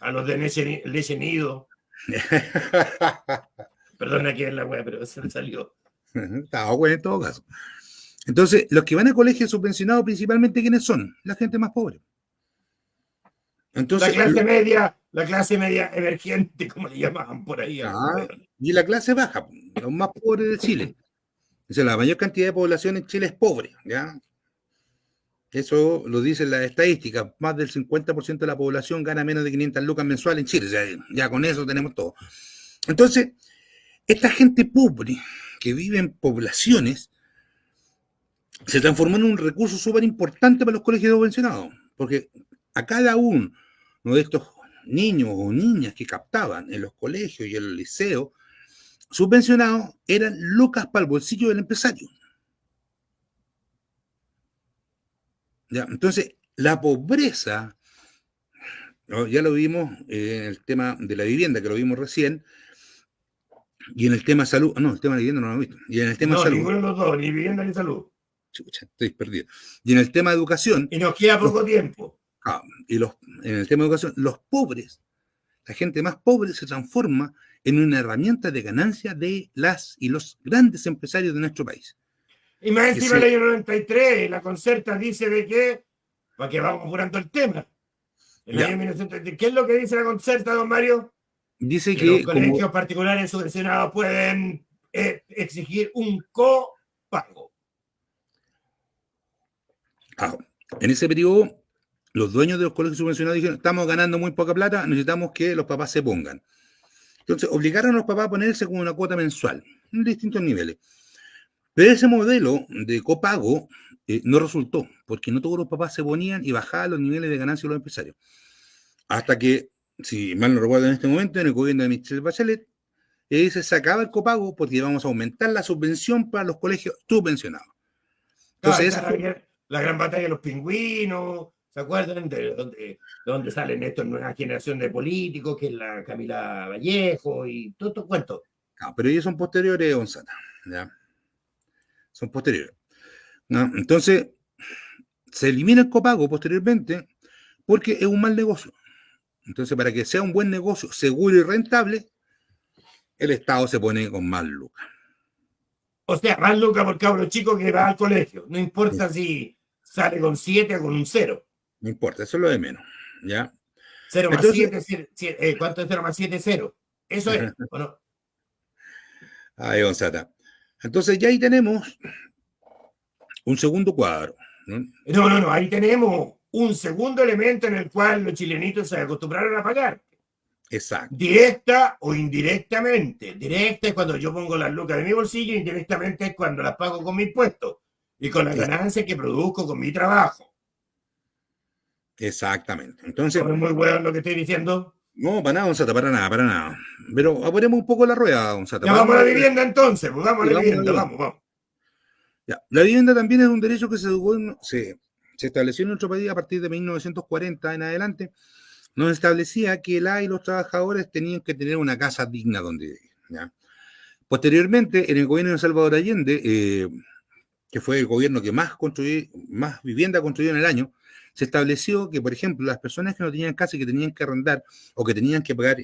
A los de leche nido. Perdona que es la wea, pero se me salió. Estaba bueno en todo caso. Entonces, los que van a colegios subvencionados principalmente, ¿quiénes son? La gente más pobre. Entonces, la clase media emergente, como le llamaban por ahí. y la clase baja, los más pobres de Chile. O sea, la mayor cantidad de población en Chile es pobre, ¿ya? Eso lo dicen las estadísticas. Más del 50% de la población gana menos de 500 lucas mensuales en Chile. O sea, ya con eso tenemos todo. Entonces, esta gente pobre que vive en poblaciones se transformó en un recurso súper importante para los colegios subvencionados. Porque a cada uno de estos niños o niñas que captaban en los colegios y en los liceos subvencionados eran lucas para el bolsillo del empresario. ¿Ya? Entonces, la pobreza, ¿no? Ya lo vimos en el tema de la vivienda, que lo vimos recién, y en el tema salud, no, el tema de vivienda no lo hemos visto, y en el tema no, salud. Ninguno de los dos, ni vivienda ni salud. Chucha, estoy perdido. Y en el tema de educación. Y nos queda poco tiempo. En el tema de educación, los pobres, la gente más pobre se transforma en una herramienta de ganancia de las y los grandes empresarios de nuestro país. Y más encima el año 93, la Concerta dice de que, para que vamos apurando el tema, el año 1993, ¿qué es lo que dice la Concerta, don Mario? Dice que los colegios particulares subvencionados pueden exigir un copago. En ese periodo, los dueños de los colegios subvencionados dijeron, estamos ganando muy poca plata, necesitamos que los papás se pongan. Entonces, obligaron a los papás a ponerse con una cuota mensual, en distintos niveles. Pero ese modelo de copago no resultó, porque no todos los papás se ponían y bajaban los niveles de ganancia de los empresarios. Hasta que, si mal no recuerdo en este momento, en el gobierno de Michelle Bachelet, se sacaba el copago porque íbamos a aumentar la subvención para los colegios subvencionados. Entonces, la gran batalla de los pingüinos, ¿se acuerdan? De donde salen esta nueva generación de políticos, que es la Camila Vallejo y todo estos cuentos. Pero ellos son posteriores, Gonzalo, ¿ya? Son posteriores. ¿No? Entonces, se elimina el copago posteriormente porque es un mal negocio. Entonces, para que sea un buen negocio, seguro y rentable, el Estado se pone con más lucas. O sea, más lucas por cabro chico que va al colegio. No importa si sale con 7 o con un 0. No importa, eso es lo de menos, ¿ya? 0 más 7, ¿cuánto es 0 más 7? 0. Eso es, ¿o no? Ay, Gonzata. Entonces, ya ahí tenemos un segundo cuadro. No, ahí tenemos un segundo elemento en el cual los chilenitos se acostumbraron a pagar. Exacto. Directa o indirectamente. Directa es cuando yo pongo las lucas de mi bolsillo, indirectamente es cuando las pago con mi impuestos y con las ganancias que produzco con mi trabajo. Exactamente. Entonces, ¿no es muy bueno lo que estoy diciendo? No, para nada, Gonzata, para nada. Pero apuremos un poco la rueda, Gonzata. Ya vamos a la vivienda entonces, pues vamos a la vivienda, vamos. Ya. La vivienda también es un derecho que se estableció en nuestro país a partir de 1940 en adelante. Nos establecía que y los trabajadores tenían que tener una casa digna donde vivir, ¿ya? Posteriormente, en el gobierno de Salvador Allende, que fue el gobierno que más vivienda construyó en el año, se estableció que, por ejemplo, las personas que no tenían casa y que tenían que arrendar o que tenían que pagar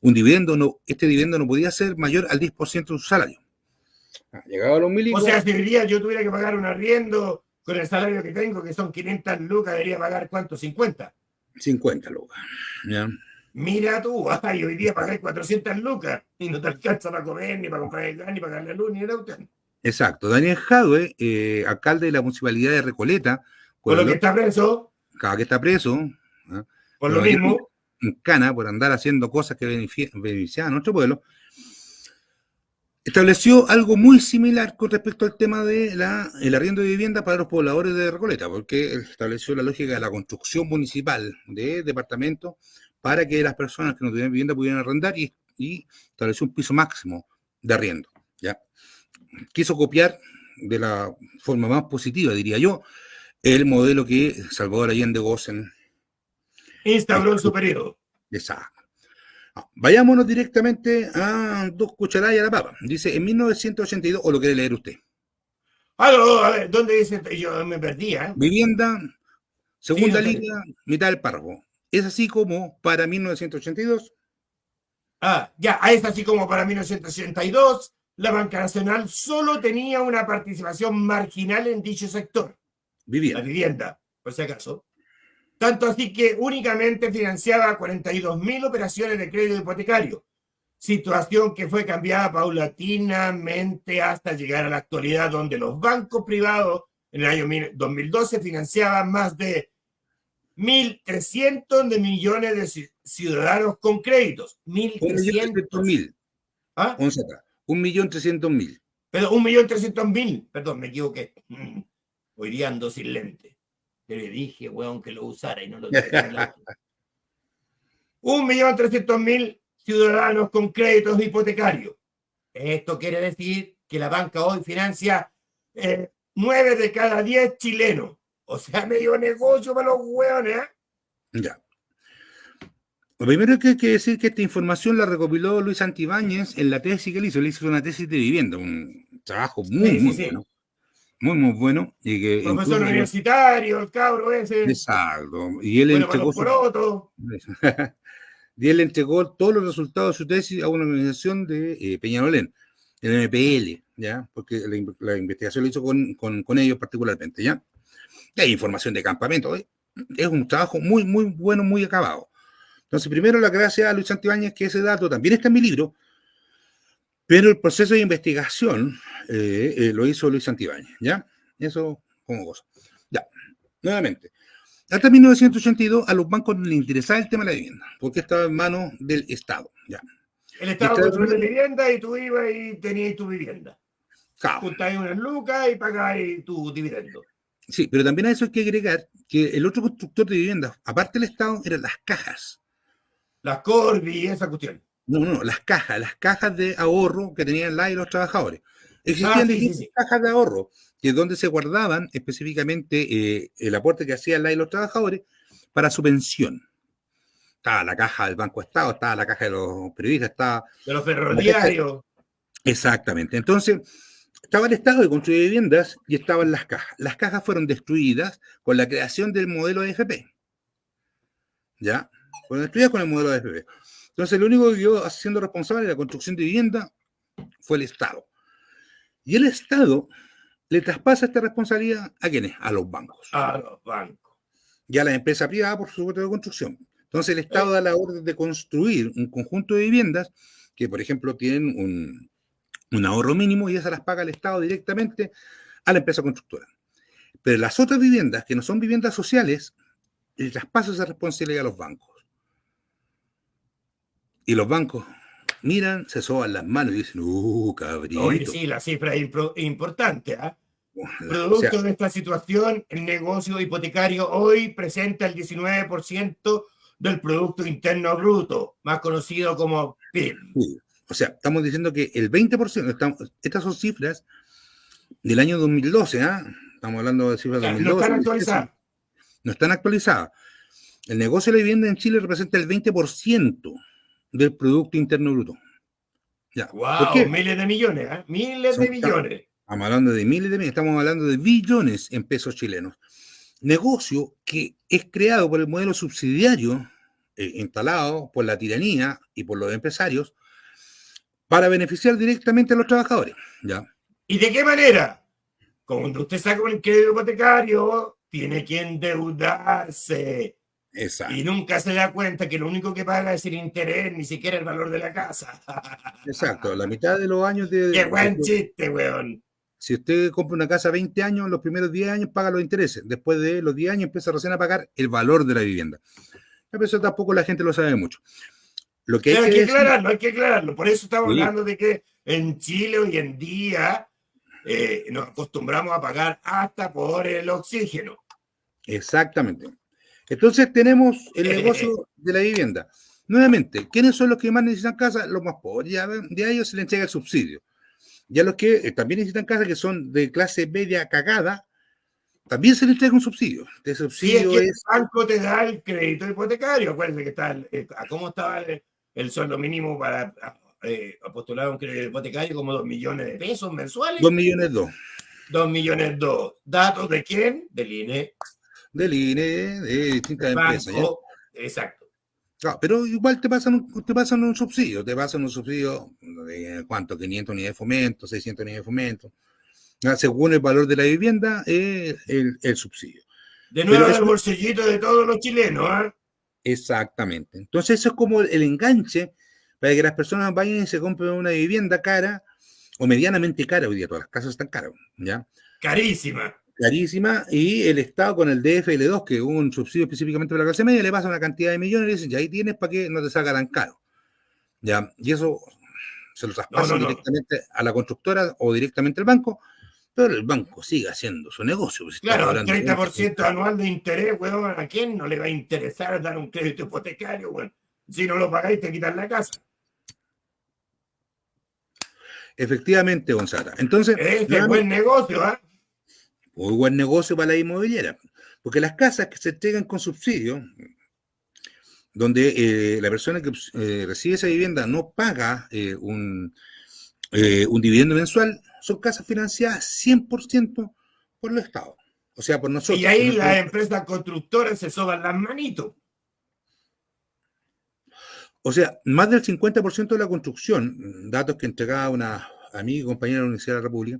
un dividendo, este dividendo no podía ser mayor al 10% de su salario. Llegado a los milicos. O sea, si yo tuviera que pagar un arriendo con el salario que tengo, que son 500 lucas, debería pagar ¿cuánto? 50. 50 lucas. ¿Ya? Mira tú, y hoy día pagáis 400 lucas y no te alcanza para comer, ni para comprar el gas, ni para pagar la luz, ni el auto. Exacto. Daniel Jadwe, alcalde de la municipalidad de Recoleta. Por lo que está preso. Cada que está preso. ¿eh? Por lo mismo. En cana, por andar haciendo cosas que beneficiaban a nuestro pueblo. Estableció algo muy similar con respecto al tema del arriendo de vivienda para los pobladores de Recoleta, porque estableció la lógica de la construcción municipal de departamentos para que las personas que no tenían vivienda pudieran arrendar y estableció un piso máximo de arriendo. ¿Ya? Quiso copiar de la forma más positiva, diría yo, el modelo que Salvador Allende Gossen instauró en su periodo. Exacto. Vayámonos directamente a 2 cucharadas a la papa. Dice, en 1982, o lo quiere leer usted. A ver, ¿dónde dice? Yo me perdí, ¿eh? Vivienda, segunda línea, mitad del párrafo. ¿Es así como para 1982? Ya, es así como para 1982, la Banca Nacional solo tenía una participación marginal en dicho sector. Vivienda. La vivienda, por si acaso. Tanto así que únicamente financiaba 42.000 operaciones de crédito hipotecario, situación que fue cambiada paulatinamente hasta llegar a la actualidad, donde los bancos privados en el año 2012 financiaban más de 1.300 de millones de ciudadanos con créditos. 1.300. 1.300.000. ¿Ah? 1.300.000. Pero 1.300.000. Perdón, me equivoqué. Hoy día ando sin lente. Yo le dije, weón, que lo usara y no lo dije en el auto. 1.300.000 ciudadanos con créditos hipotecarios. Esto quiere decir que la banca hoy financia 9 de cada 10 chilenos. O sea, medio negocio para los hueones, ¿eh? Ya. Lo primero que hay que decir que esta información la recopiló Luis Santibáñez en la tesis que él hizo. Él hizo una tesis de vivienda, un trabajo muy, muy bueno. Muy, muy bueno. Y que profesor universitario, el cabro ese. Exacto. Y él bueno, entregó y él entregó todos los resultados de su tesis a una organización de Peñalolén, el MPL, ¿ya? Porque la investigación la hizo con ellos particularmente, ¿ya? Y hay información de campamento. Es un trabajo muy, muy bueno, muy acabado. Entonces, primero, la gracia a Luis Santibáñez, que ese dato también está en mi libro, pero el proceso de investigación lo hizo Luis Santibáñez, ¿ya? Eso como cosa. Ya, nuevamente. Hasta 1982 a los bancos les interesaba el tema de la vivienda, porque estaba en manos del Estado, ¿ya? El Estado construyó la vivienda y tú ibas y tenías tu vivienda. Claro. Juntáis unas lucas y pagáis tu dividendo. Sí, pero también a eso hay que agregar que el otro constructor de viviendas, aparte del Estado, eran las cajas. Las Corby y esa cuestión. No, las cajas de ahorro que tenían los trabajadores. Existían distintas cajas de ahorro, que es donde se guardaban específicamente el aporte que hacían los trabajadores para su pensión. Estaba la caja del Banco Estado, estaba la caja de los periodistas, estaba... De los ferroviarios. Exactamente. Entonces, estaba el Estado que construye viviendas y estaban las cajas. Las cajas fueron destruidas con la creación del modelo de AFP. ¿Ya? Fueron destruidas con el modelo de AFP. Entonces, lo único que quedó siendo responsable de la construcción de vivienda fue el Estado. Y el Estado le traspasa esta responsabilidad ¿a quiénes? A los bancos. A los bancos. Y a la empresa privada, por supuesto, de construcción. Entonces, el Estado da la orden de construir un conjunto de viviendas que, por ejemplo, tienen un ahorro mínimo y esas las paga el Estado directamente a la empresa constructora. Pero las otras viviendas, que no son viviendas sociales, le traspasa esa responsabilidad a los bancos. Y los bancos miran, se soban las manos y dicen, cabrito. Oye, sí, la cifra es importante, ¿eh? Producto de esta situación, el negocio hipotecario hoy presenta el 19% del Producto Interno Bruto, más conocido como PIB. Sí. O sea, estamos diciendo que el 20%, estas son cifras del año 2012, ¿ah? Estamos hablando de cifras de 2012. No están actualizadas. No están actualizadas. El negocio de la vivienda en Chile representa el 20% del Producto Interno Bruto. Ya. ¡Wow! ¿Por qué? Miles de millones, ¿eh? Miles de millones. Estamos hablando de miles de millones, estamos hablando de billones en pesos chilenos. Negocio que es creado por el modelo subsidiario instalado por la tiranía y por los empresarios para beneficiar directamente a los trabajadores. ¿Ya? ¿Y de qué manera? Cuando usted saca un crédito hipotecario, tiene que endeudarse. Exacto. Y nunca se da cuenta que lo único que paga es el interés, ni siquiera el valor de la casa. Exacto, la mitad de los años de... ¡Qué buen chiste, weón! Si usted compra una casa a 20 años, los primeros 10 años paga los intereses. Después de los 10 años empieza recién a pagar el valor de la vivienda. Pero eso tampoco la gente lo sabe mucho. Lo que hay que aclararlo. Por eso estamos hablando de que en Chile hoy en día nos acostumbramos a pagar hasta por el oxígeno. Exactamente. Entonces tenemos el negocio de la vivienda. Nuevamente, ¿quiénes son los que más necesitan casa? Los más pobres. Ya a ellos se les entrega el subsidio. Y a los que también necesitan casa, que son de clase media cagada, también se les entrega un subsidio. Este subsidio sí, es que el banco te da el crédito hipotecario. Acuérdense que está ¿cómo estaba el sueldo mínimo para postular un crédito hipotecario? Como 2 millones de pesos mensuales. 2 millones 2. 2 millones 2. ¿Datos de quién? Del INE. Del INE, de distintas empresas. ¿Ya? Exacto. No, pero igual te pasan un subsidio. Te pasan un subsidio de ¿cuánto? 500 unidades de fomento, 600 unidades de fomento. Según el valor de la vivienda, el subsidio. De Pero nuevo del eso, bolsillito de todos los chilenos, ¿ah? exactamente. Entonces eso es como el enganche para que las personas vayan y se compren una vivienda cara o medianamente cara. Hoy día todas las casas están caras, ¿ya? Carísima. Carísima, y el Estado con el DFL2, que es un subsidio específicamente para la clase media, le pasa una cantidad de millones y le dicen, ya ahí tienes para que no te salga tan caro. ¿Ya? Y eso se lo No, no, traspasan no. directamente a la constructora o directamente al banco, pero el banco sigue haciendo su negocio, pues está Claro, el cobrando 30% 20, anual de interés, weón, ¿a quién no le va a interesar dar un crédito hipotecario, weón? Si no lo pagáis, te quitan la casa. efectivamente, Gonzalo. Entonces, Este es buen nuevamente, negocio, ¿ah? muy buen negocio para la inmobiliaria, porque las casas que se entregan con subsidio, donde la persona que recibe esa vivienda no paga un dividendo mensual, son casas financiadas 100% por el Estado, o sea, por Y nosotros. ahí las empresas constructoras se soban las manitos. O sea, más del 50% de la construcción, datos que entregaba una amiga y compañera de la Universidad de la República,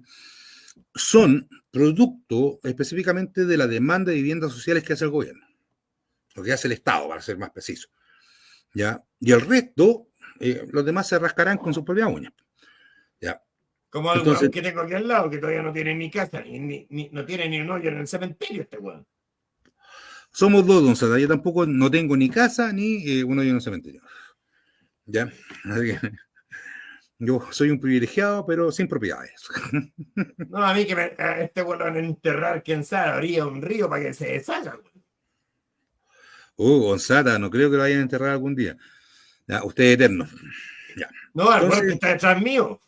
son producto específicamente de la demanda de viviendas sociales que hace el gobierno, lo que hace el Estado, para ser más preciso. ¿Ya? Y el resto, los demás se rascarán con sus propias uñas. ¿Ya? Como el Entonces, weón que tengo aquí al lado, que todavía no tiene ni casa, no tiene ni un hoyo en el cementerio este weón. somos dos, don Sada. Yo tampoco no tengo ni casa ni un hoyo en un cementerio. ¿Ya? Así que, yo soy un privilegiado, pero sin propiedades. No, a mí que a este weón lo van a enterrar, quién sabe, habría un río para que se deshaga, weón. Gonzata, no creo que lo vayan a enterrar algún día. Ya, usted es eterno. Ya. No, al weón que Entonces, está detrás mío,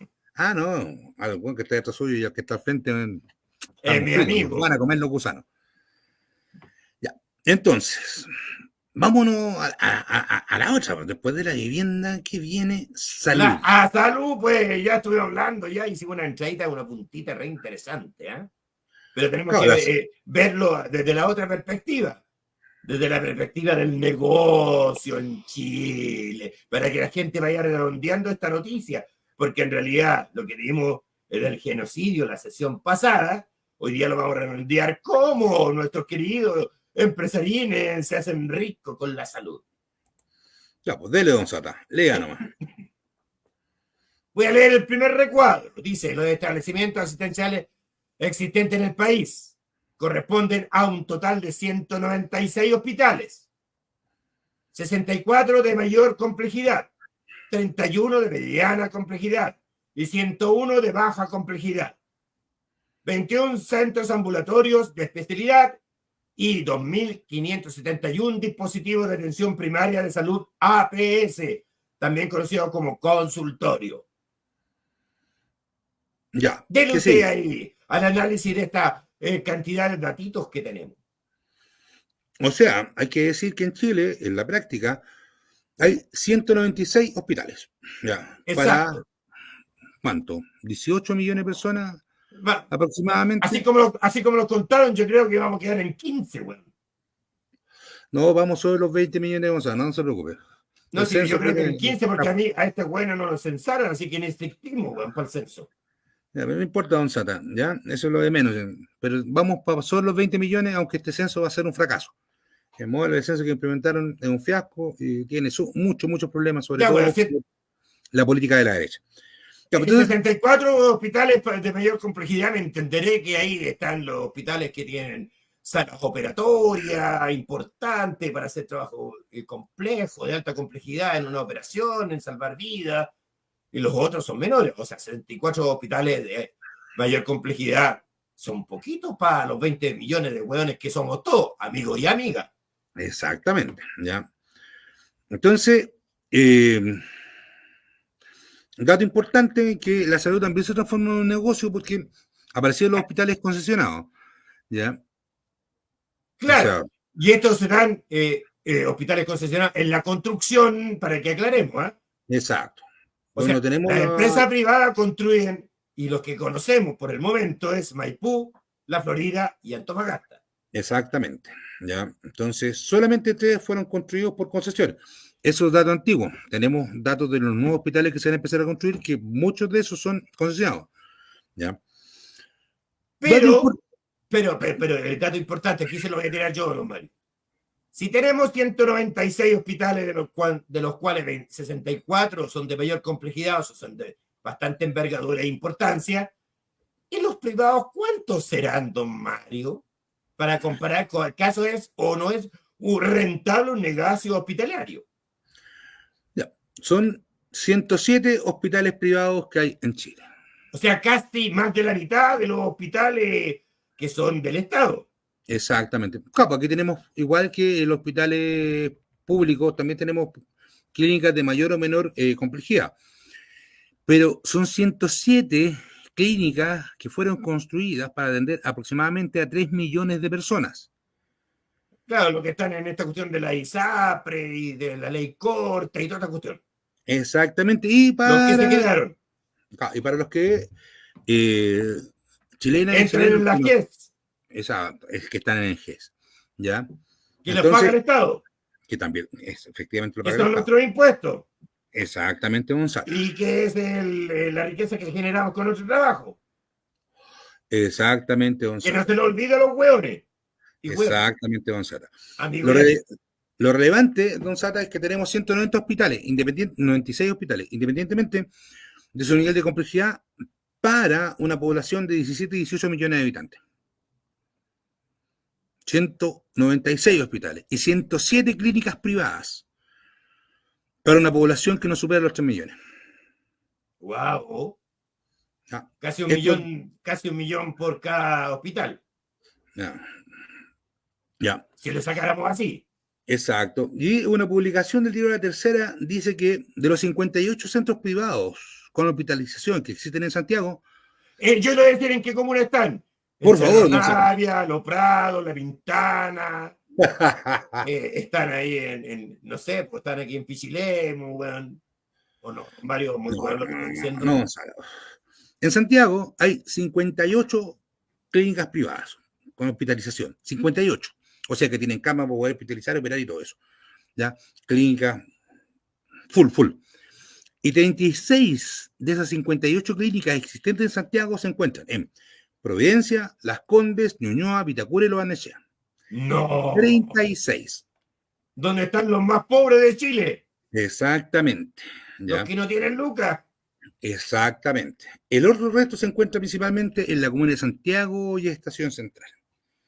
no, algún que está detrás suyo y el que está al frente, es estamos mi fritos, nos van amigo. a comer los gusanos. Ya. Entonces, vámonos a la otra. Después de la vivienda, que viene salud. A salud, pues ya estuve hablando, ya hicimos una entradita, una puntita re interesante, ¿eh? Pero tenemos Claro, que verlo desde la otra perspectiva, desde la perspectiva del negocio en Chile, para que la gente vaya redondeando esta noticia, porque en realidad lo que vimos del genocidio la sesión pasada, hoy día lo vamos a redondear cómo nuestros queridos empresarines se hacen ricos con la salud. ya, pues dele, don Sata, lea nomás. Voy a leer el primer recuadro. Dice, los establecimientos asistenciales existentes en el país corresponden a un total de 196 hospitales, 64 de mayor complejidad, 31 de mediana complejidad y 101 de baja complejidad, 21 centros ambulatorios de especialidad y 2.571 dispositivos de atención primaria de salud APS, también conocido como consultorio. Ya, Dele ¿qué usted sigue? ahí al análisis de esta cantidad de datitos que tenemos. O sea, hay que decir que en Chile, en la práctica, hay 196 hospitales. Ya, para, Exacto. ¿cuánto? 18 millones de personas Así aproximadamente. como, así como lo contaron, yo creo que vamos a quedar en 15, weón. No, vamos sobre los 20 millones de Gonzalo, no se preocupe. No, El sí, yo censo creo que tiene. en 15 porque a este bueno no lo censaron, así que instrictismo, weón, para el censo. Ya, pero no importa, don Sata, ¿ya? Eso es lo de menos. Pero vamos para sobre los 20 millones, aunque este censo va a ser un fracaso. El modelo de censo que implementaron es un fiasco y tiene muchos problemas, sobre Ya, bueno, todo la política de la derecha. Ya, pues, entonces, 64 hospitales de mayor complejidad, me entenderé que ahí están los hospitales que tienen salas operatorias importantes para hacer trabajo complejo, de alta complejidad en una operación, en salvar vidas, y los otros son menores, o sea, 64 hospitales de mayor complejidad son poquitos para los 20 millones de hueones que somos todos, amigos y amigas. exactamente, ¿ya? Entonces, eh, dato importante que la salud también se transforma en un negocio porque aparecieron los hospitales concesionados, ¿ya? O Claro, sea, y estos serán hospitales concesionados en la construcción, para que aclaremos, ¿eh? exacto. O Bueno, sea, tenemos las empresas privadas construyen y los que conocemos por el momento es Maipú, La Florida y Antofagasta. exactamente, ¿ya? Entonces, solamente 3 fueron construidos por concesiones. Eso es dato antiguo. Tenemos datos de los nuevos hospitales que se van a empezar a construir, que muchos de esos son concesionados, ¿ya? Dato Pero importante. Pero el dato importante, aquí se lo voy a tirar yo, don Mario. Si tenemos 196 hospitales, de los cuales 64 son de mayor complejidad, o son de bastante envergadura e importancia, ¿y los privados cuántos serán, don Mario? Para comparar con el caso es o no es un rentable un negocio hospitalario. Ya. Son 107 hospitales privados que hay en Chile. O sea, casi más de la mitad de los hospitales que son del Estado. Exactamente. Claro, aquí tenemos, igual que en los hospitales públicos, también tenemos clínicas de mayor o menor complejidad. Pero son 107 clínicas que fueron construidas para atender aproximadamente a 3 millones de personas. Claro, los que están en esta cuestión de la ISAPRE y de la ley corta y toda esta cuestión. Exactamente. Los que se quedaron. Y para los que chilenas y Entran en chilenos las GES. Exacto, es que están en el GES. ¿Ya? Que los paga el Estado. Que también es efectivamente lo que paga son el Estado. nuestros impuestos. Exactamente, Gonzalo. Y que es la riqueza que generamos con nuestro trabajo. Exactamente, Gonzalo. Que no se le olvide a los hueones. Exactamente, Gonzalo. Amigo, lo relevante, Don Sata, es que tenemos 190 hospitales, 96 hospitales, independientemente de su nivel de complejidad, para una población de 17 y 18 millones de habitantes. 196 hospitales y 107 clínicas privadas para una población que no supera los 3 millones. ¡Wow! Ah, casi un millón por cada hospital. Ya. Si lo sacáramos así. Exacto. Y una publicación del diario La Tercera dice que de los 58 centros privados con hospitalización que existen en Santiago. Yo le voy a decir en qué comuna están. Por favor, no sé. Los Prados, La Pintana. Están ahí no sé, pues están aquí en Pichilemu, bueno, o no, varios muy buenos lo que estoy diciendo. No, en Santiago hay 58 clínicas privadas con hospitalización. 58. O sea que tienen cama para poder hospitalizar, operar y todo eso. ¿Ya? Clínica full. Y 36 de esas 58 clínicas existentes en Santiago se encuentran en Providencia, Las Condes, Ñuñoa, Vitacura y Lo Barnechea. No. 36. ¿Dónde están los más pobres de Chile? Exactamente. ¿Ya? Los que no tienen lucas. Exactamente. El otro resto se encuentra principalmente en la comuna de Santiago y Estación Central.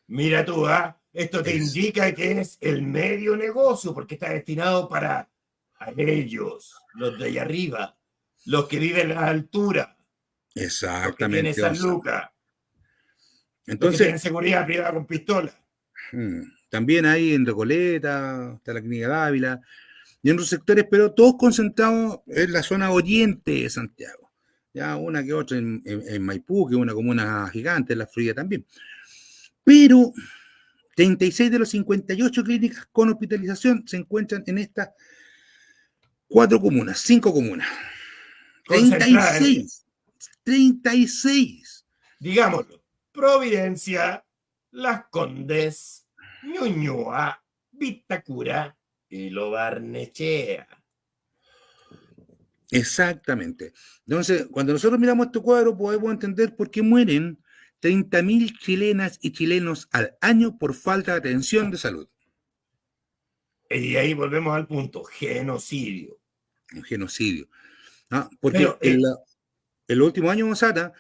Mira tú, esto te indica que es el medio negocio, porque está destinado para a ellos, los de allá arriba, los que viven en la altura. Exactamente. Los que tienen San Lucas. Entonces, los que tienen seguridad privada con pistola. También hay en Recoleta, está la Clínica Dávila, y en otros sectores, pero todos concentrados en la zona oriente de Santiago. Ya una que otra en Maipú, que es una comuna gigante, en la Florida también. Pero 36 de los 58 clínicas con hospitalización se encuentran en estas 5 comunas. 36. 36. Digámoslo. Providencia, Las Condes, Ñuñoa, Vitacura y Lo Barnechea. Exactamente. Entonces, cuando nosotros miramos este cuadro, podemos entender por qué mueren 30.000 chilenas y chilenos al año por falta de atención de salud. Y ahí volvemos al punto, genocidio. Un genocidio. Porque en los últimos años, Gonzata,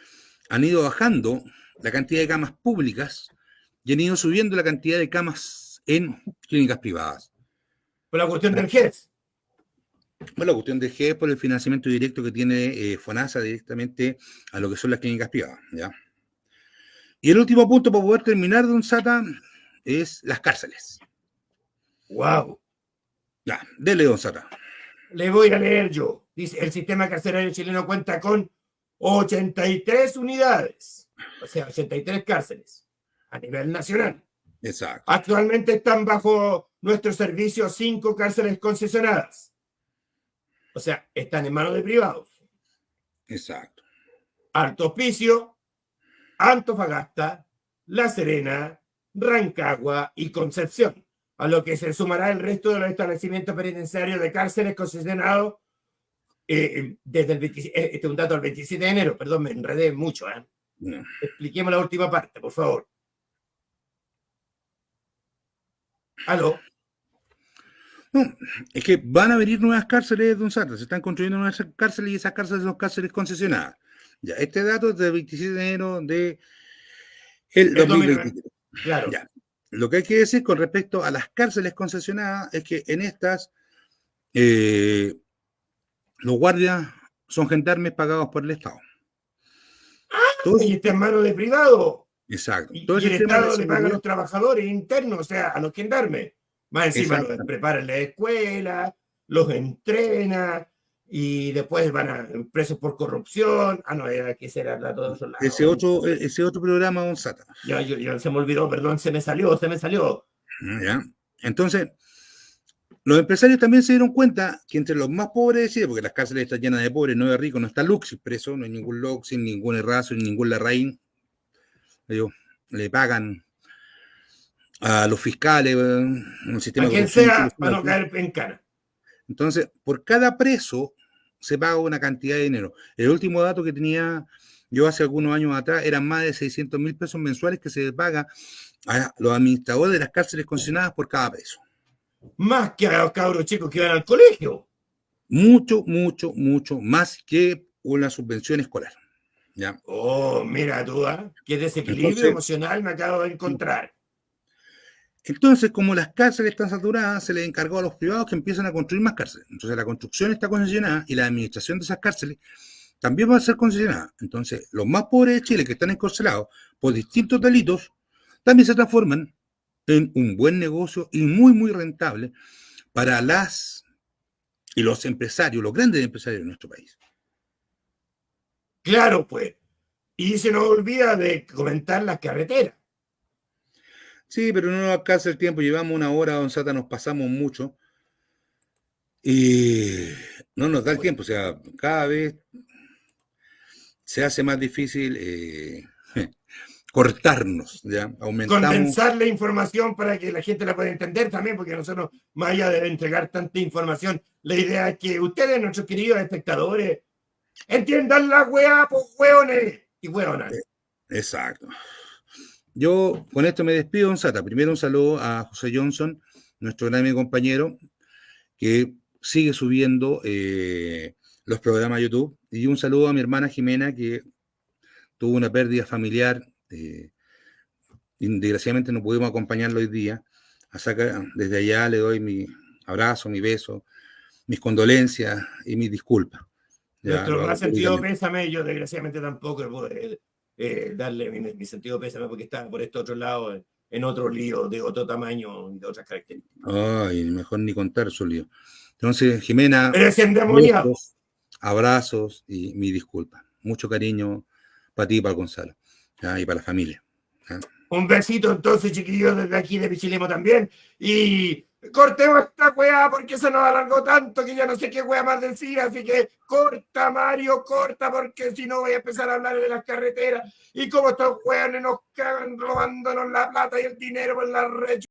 han ido bajando la cantidad de camas públicas y han ido subiendo la cantidad de camas en clínicas privadas. Por la cuestión del GES. Bueno, la cuestión del GES por el financiamiento directo que tiene FONASA directamente a lo que son las clínicas privadas. ¿Ya? Y el último punto para poder terminar, don Sata, es las cárceles. ¡Wow! Ya, dele, don Sata. Le voy a leer yo. Dice, el sistema carcelario chileno cuenta con 83 unidades, o sea, 83 cárceles a nivel nacional. Exacto. Actualmente están bajo nuestro servicio 5 cárceles concesionadas. O sea, están en manos de privados. Exacto. Alto Hospicio, Antofagasta, La Serena, Rancagua y Concepción, a lo que se sumará el resto de los establecimientos penitenciarios de cárceles concesionados desde el 27, este es un dato del 27 de enero, perdón, me enredé mucho. No. Expliquemos la última parte, por favor. ¿Aló? No, es que van a venir nuevas cárceles, don Sata, se están construyendo nuevas cárceles y esas cárceles son cárceles concesionadas. Ya, este dato es del 27 de enero de el El 2009. 2023. Claro. Ya. Lo que hay que decir con respecto a las cárceles concesionadas es que en estas eh, los guardias son gendarmes pagados por el Estado. Todo Y ese, está en manos de privado. exacto. Todo Y ese el tema de Estado le paga a seguridad. los trabajadores internos, o sea, a los gendarmes. Más encima los Exacto. preparan en la escuela, los entrena y después van a presos por corrupción. Ah, no, era que será de todos esos lados. Ese otro programa, don Sata. Ya se me olvidó, perdón, se me salió, se me salió. ¿Ya? Entonces, los empresarios también se dieron cuenta que entre los más pobres de Chile, porque las cárceles están llenas de pobres, no de ricos, no está Luxis preso, no hay ningún Luxis, ningún Errazo, ningún Larraín. Ellos le pagan a los fiscales, un sistema A de quien corrupción sea, para no impresionante. caer en cana. Entonces, por cada preso se paga una cantidad de dinero. El último dato que tenía yo hace algunos años atrás eran más de 600.000 pesos mensuales que se paga a los administradores de las cárceles concesionadas por cada preso. Más que a los cabros chicos que van al colegio. Mucho, mucho, mucho más que una subvención escolar. ¿Ya? Oh, mira tú, ¿eh? Qué desequilibrio Entonces, emocional me acabo de encontrar. como las cárceles están saturadas, se les encargó a los privados que empiezan a construir más cárceles. Entonces, la construcción está concesionada y la administración de esas cárceles también va a ser concesionada. Entonces, los más pobres de Chile que están encarcelados por distintos delitos también se transforman en un buen negocio y muy, muy rentable para las y los empresarios, los grandes empresarios de nuestro país. Claro, pues. Y se nos olvida de comentar las carreteras. Sí, pero no nos alcanza el tiempo. Llevamos una hora, don Sata, nos pasamos mucho y no nos da el tiempo. O sea, cada vez se hace más difícil cortarnos, ¿ya? Aumentamos. Condensar la información para que la gente la pueda entender también, porque nosotros, más allá de entregar tanta información, la idea es que ustedes, nuestros queridos espectadores, entiendan la weá, pues hueones y hueonas. Exacto. Yo con esto me despido, don Sata. Primero un saludo a José Johnson, nuestro gran amigo compañero, que sigue subiendo los programas a YouTube. Y un saludo a mi hermana Jimena, que tuvo una pérdida familiar. Y desgraciadamente no pudimos acompañarlo hoy día. Así que desde allá le doy mi abrazo, mi beso, mis condolencias y mis disculpas. Ya, Nuestro lo hago más sentido públicamente. pésame, yo desgraciadamente tampoco puedo darle mi sentido pésame porque está por este otro lado, en otro lío de otro tamaño y de otras características. Ay, mejor ni contar su lío. Entonces, Jimena, Pero es endemoniado. besos, abrazos y mi disculpa. Mucho cariño para ti y para Gonzalo. ¿Ya? Y para la familia. ¿Ya? Un besito entonces, chiquillos, desde aquí de Pichilemo también. Y cortemos esta weá porque se nos alargó tanto que ya no sé qué weá más decir. Así que corta, Mario, corta, porque si no voy a empezar a hablar de las carreteras y cómo estos weones nos cagan robándonos la plata y el dinero por la red.